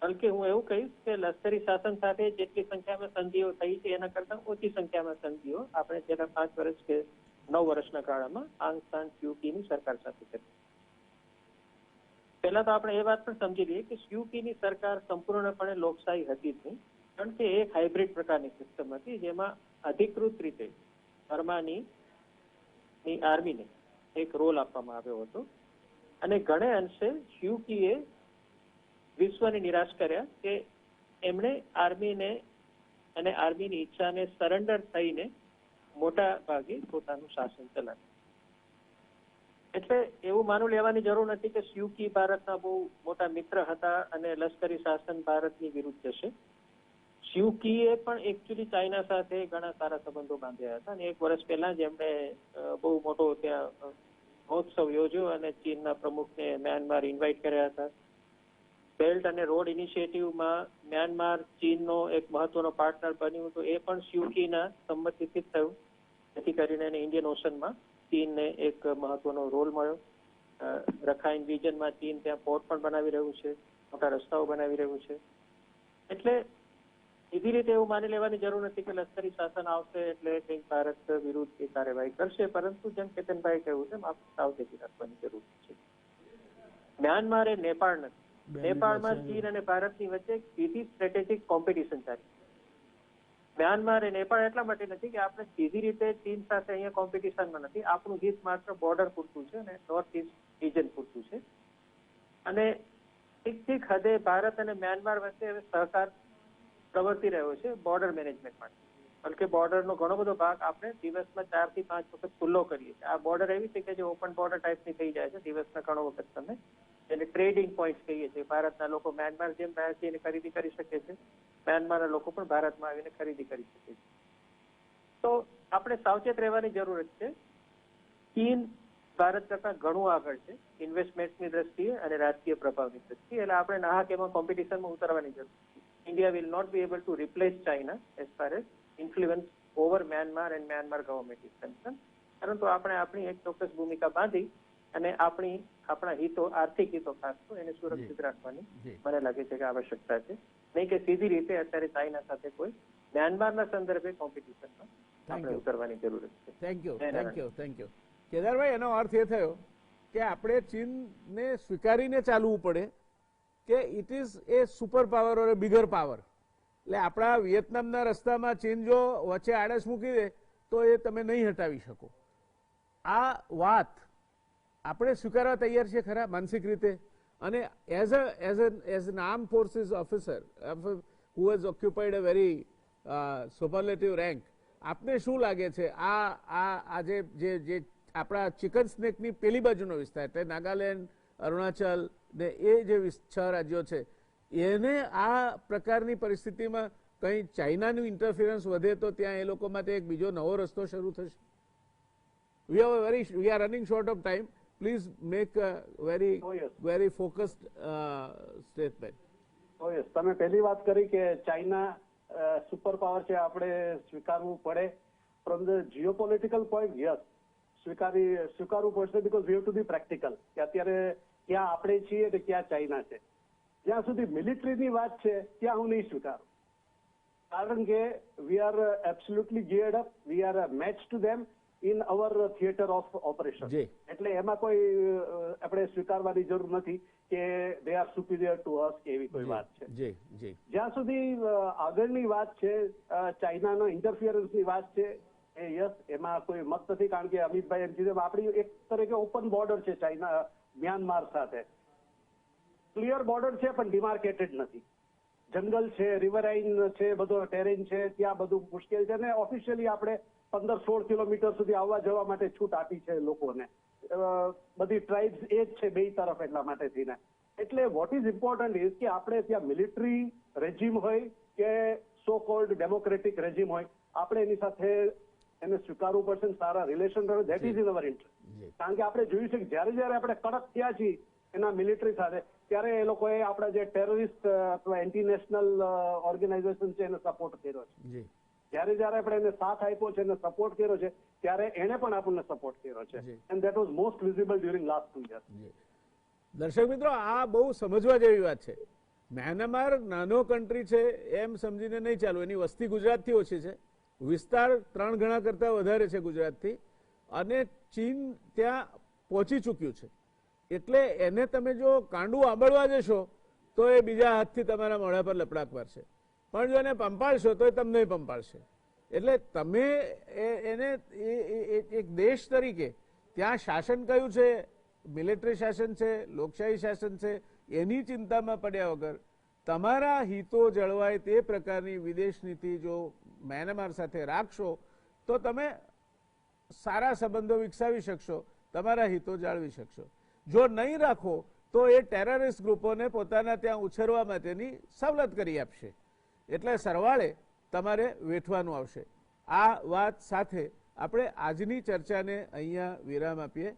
બલકે હું એવું કહીશ કે લશ્કરી શાસન સાથે જેટલી સંખ્યામાં સંધિઓ થઈ છે એના કરતા ઓછી સંખ્યામાં સંધિઓ આપણે છેલ્લા 5 વર્ષ કે 9 વર્ષના ગાળામાં આંગ સાન સ્યુ કીની સરકાર સાથે કરી. પહેલા તો આપણે એ વાત પણ સમજી લઈએ કે સ્યુ કીની સરકાર સંપૂર્ણપણે લોકશાહી હતી જ નહીં, કારણ કે એક હાઇબ્રિડ પ્રકારની સિસ્ટમ હતી જેમાં અધિકૃત રીતે બર્માની આર્મીને એક રોલ આપવામાં આવ્યો હતો અને ઘણે અંશે શ્યુકીએ વિશ્વને નિરાશ કર્યા કે એમણે આર્મીને અને આર્મીની ઈચ્છાને સરેન્ડર થઈને મોટા ભાગે પોતાનું શાસન ચલાવ્યું. એટલે એવું માનું લેવાની જરૂર નથી કે શ્યુકી ભારતના બહુ મોટા મિત્ર હતા અને લશ્કરી શાસન ભારતની વિરુદ્ધ જશે. શ્યુકીએ પણ એકચ્યુઅલી ચાઇના સાથે ઘણા સારા સંબંધો બાંધ્યા હતા અને 1 વર્ષ પહેલા જ એમણે બહુ મોટો ત્યાં મહોત્સવ યોજ્યો અને ચીનના પ્રમુખને મ્યાનમાર ઇન્વાઇટ કર્યા હતા. બેલ્ટ અને રોડ ઇનિશિયેટિવમાં મ્યાનમાર ચીનનો એક મહત્વનો પાર્ટનર બન્યું તો એ પણ શ્યુકીના સંમતિથી થયું, જેથી કરીને એને ઇન્ડિયન ઓશનમાં ચીનને એક મહત્વનો રોલ મળ્યો. રખાઈન રિજનમાં ચીન ત્યાં પોર્ટ પણ બનાવી રહ્યું છે, મોટા રસ્તાઓ બનાવી રહ્યું છે. એટલે સીધી રીતે એવું માની લેવાની જરૂર નથી કે લશ્કરી શાસન આવશે એટલે કંઈક ભારત વિરુદ્ધ એ કાર્યવાહી કરશે, પરંતુ જેમ કેતનભાઈ કહ્યું તેમ આપણે સાવચેતી રાખવાની જરૂર છે. મ્યાનમાર એ નેપાળ નથી. નેપાળમાં ચીન અને ભારતની વચ્ચે સીધી સ્ટ્રેટેજિક કોમ્પિટિશન ચાલી. મ્યાનમાર એ નેપાળ એટલા માટે નથી કે આપણે સીધી રીતે ચીન સાથે અહીંયા કોમ્પિટિશનમાં નથી. આપણું હિત માત્ર બોર્ડર પૂરતું છે અને નોર્થ ઈસ્ટ રિજન પૂરતું છે. અને ઠીક હદે ભારત અને મ્યાનમાર વચ્ચે હવે સહકાર પ્રવર્તી રહ્યો છે બોર્ડર મેનેજમેન્ટ માટે. બલકે બોર્ડરનો ઘણો બધો ભાગ આપણે દિવસમાં 4 થી 5 વખત ખુલ્લો કરીએ છીએ. આ બોર્ડર એવી છે કે જે ઓપન બોર્ડર ટાઈપની થઈ જાય છે. દિવસના ઘણો વખત તમે એને ટ્રેડિંગ પોઈન્ટ કહીએ છીએ. ભારતના લોકો મ્યાનમાર જેમ બહારથી એને ખરીદી કરી શકે છે, મ્યાનમારના લોકો પણ ભારતમાં આવીને ખરીદી કરી શકે છે. તો આપણે સાવચેત રહેવાની જરૂરત છે. ચીન ભારત કરતા ઘણું આગળ છે ઇન્વેસ્ટમેન્ટની દ્રષ્ટિએ અને રાજકીય પ્રભાવની દ્રષ્ટિએ. એટલે આપણે નાહક એમાં કોમ્પિટિશનમાં ઉતરવાની જરૂર છે. India will not be able to replace China as far as influence over Myanmar and Myanmar government is concern. પરંતુ આપણે આપણી એક ચોક્કસ ભૂમિકા બાંધી અને આપણા હિતો, આર્થિક હિતો ખાસ તો એને સુરક્ષિત રાખવાની મને લાગે છે કે આવશ્યકતા છે. નહીં કે સીધી રીતે અત્યારે ચાઇના સાથે કોઈ મ્યાનમારના સંદર્ભે કોમ્પિટિશનમાં આપણે ઉતરવાની જરૂર છે. Thank you. કેદારભાઈ, એનો અર્થ એ થયો કે આપણે ચીનને સ્વીકારીને ચાલવું પડે કે it is A super power or A bigger power. એટલે આપણા વિયેતનામના રસ્તામાં ચીન જો વચ્ચે આડસ મૂકી દે તો એ તમે નહીં હટાવી શકો. આ વાત આપણે સ્વીકારવા તૈયાર છે ખરા માનસિક રીતે? અને as an arm forces officer who has occupied a very superlative rank, આપને શું લાગે છે આ જે આપણા ચિકન સ્નેકની પેલી બાજુનો વિસ્તાર એટલે નાગાલેન્ડ, અરુણાચલ ને એ જે 6 રાજ્યો છે એને આ પ્રકારની પરિસ્થિતિમાં કંઈ ચાઇનાનું ઇન્ટરફિરન્સ વધે તો ત્યાં એ લોકો માટે એક બીજો નવો રસ્તો શરૂ થશે? we are running short of time. Please make a very focused statement. yes, તમે પહેલી વાત કરી કે ચાઇના સુપર પાવર છે, આપણે સ્વીકારવું પડે. From the geopolitical point, yes, સ્વીકારવું પડશે, because we have to B practical કે અત્યારે ક્યાં આપણે છીએ અને ક્યાં ચાઇના છે. જ્યાં સુધી મિલિટરીની વાત છે ત્યાં હું નહીં સ્વીકારું, કારણ કે we are absolutely geared up, we are match to them in our theatre of operation. એટલે એમાં કોઈ આપણે સ્વીકારવાની જરૂર નથી કે they are superior to us કે એવી કોઈ વાત છે. જ્યાં સુધી આગળની વાત છે, ચાઇનાનો ઇન્ટરફિયરન્સની વાત છે, એ યસ, એમાં કોઈ મત નથી, કારણ કે અમિતભાઈ એમ કીધું આપણી એક તરીકે ઓપન બોર્ડર છે ચાઇના મ્યાનમાર સાથે. ક્લિયર બોર્ડર છે પણ ડિમાર્કેટેડ નથી. જંગલ છે, રિવરાઇન છે, બધો ટેરેન છે, ત્યાં બધું મુશ્કેલ છે. અને ઓફિશિયલી આપણે 15-16 કિલોમીટર સુધી આવવા જવા માટે છૂટ આપી છે લોકોને. બધી ટ્રાઇબ્સ એ જ છે બે તરફ, એટલા માટે થઈને. એટલે વોટ ઇઝ ઇમ્પોર્ટન્ટ ઇઝ કે આપણે ત્યાં મિલિટરી રેજીમ હોય કે સો કોલ્ડ ડેમોક્રેટિક રેજીમ હોય, આપણે એની સાથે એને સ્વીકારવું પડશે, સારા રિલેશન રહે. That is in our interest. કારણ કે આપણે જોયું છે કે જયારે આપણે કડક થયા છીએ એના મિલિટરી સાથે, ત્યારે એ લોકોએ આપણા જે ટેરરિસ્ટ અથવા એન્ટીનેશનલ ઓર્ગેનાઇઝેશન છે એને સપોર્ટ કર્યો છે. જયારે આપણે એને સાથ આપ્યો છે, એને સપોર્ટ કર્યો છે, ત્યારે એને પણ આપણને સપોર્ટ કર્યો છે. And that was most visible during last 2 years. દર્શક મિત્રો, આ બહુ સમજવા જેવી વાત છે. મ્યાનમાર નાનો કન્ટ્રી છે એમ સમજીને નહીં ચાલુ. એની વસ્તી ગુજરાતથી ઓછી છે, વિસ્તાર 3 ગણા કરતા વધારે છે ગુજરાતથી, અને ચીન ત્યાં પહોંચી ચૂક્યું છે. એટલે એને તમે જો કાંડું આંબળવા જશો તો એ બીજા હાથથી તમારા મોઢા પર લપડાક મારશે, પણ જો એને પંપાળશો તો એ તમને પંપાળશે. એટલે તમે એને એક દેશ તરીકે ત્યાં શાસન કયું છે, મિલિટરી શાસન છે, લોકશાહી શાસન છે, એની ચિંતામાં પડ્યા વગર તમારા હિતો જળવાય તે પ્રકારની વિદેશ નીતિ જો મ્યાનમાર સાથે રાખશો તો તમે સારા સંબંધો વિકસાવી શકશો, તમારા હિતો જાળવી શકશો. જો નહીં રાખો તો એ ટેરરિસ્ટ ગ્રુપોને પોતાના ત્યાં ઉછેરવા માટેની સવલત કરી આપશે. એટલે સરવાળે તમારે વેઠવાનું આવશે. આ વાત સાથે આપણે આજની ચર્ચાને અહીંયા વિરામ આપીએ.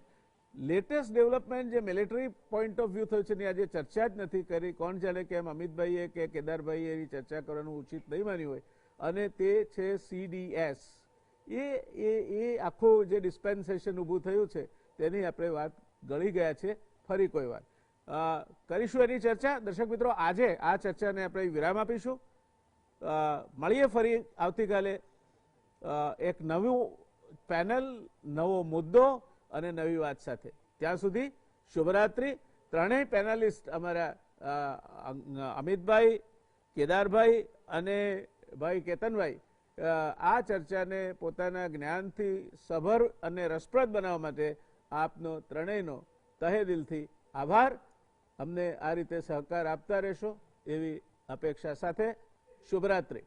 લેટેસ્ટ ડેવલપમેન્ટ જે મિલિટરી પોઈન્ટ ઓફ વ્યૂ થયું છે એની આજે ચર્ચા જ નથી કરી. કોણ જાણે કેમ અમિતભાઈએ કે કેદારભાઈએ એની ચર્ચા કરવાનું ઉચિત નહીં માન્યું હોય, અને તે છે CDS. એ આખું જે ડિસ્પેન્સેશન ઊભું થયું છે તેની આપણે વાત ગળી ગયા છે. ફરી કોઈ વાર કરીશું એની ચર્ચા. દર્શક મિત્રો, આજે આ ચર્ચાને આપણે વિરામ આપીશું. મળીએ ફરી આવતીકાલે એક નવું પેનલ, નવો મુદ્દો અને નવી વાત સાથે. ત્યાં સુધી શુભરાત્રી. ત્રણેય પેનલિસ્ટ અમારા અમિતભાઈ, કેદારભાઈ અને ભાઈ કેતનભાઈ આ ચર્ચાને પોતાના જ્ઞાનથી સભર અને રસપ્રદ બનાવવા માટે આપનો ત્રણેયનો તહે દિલથી આભાર. અમને આ રીતે સહકાર આપતા રહેશો એવી અપેક્ષા સાથે શુભરાત્રી.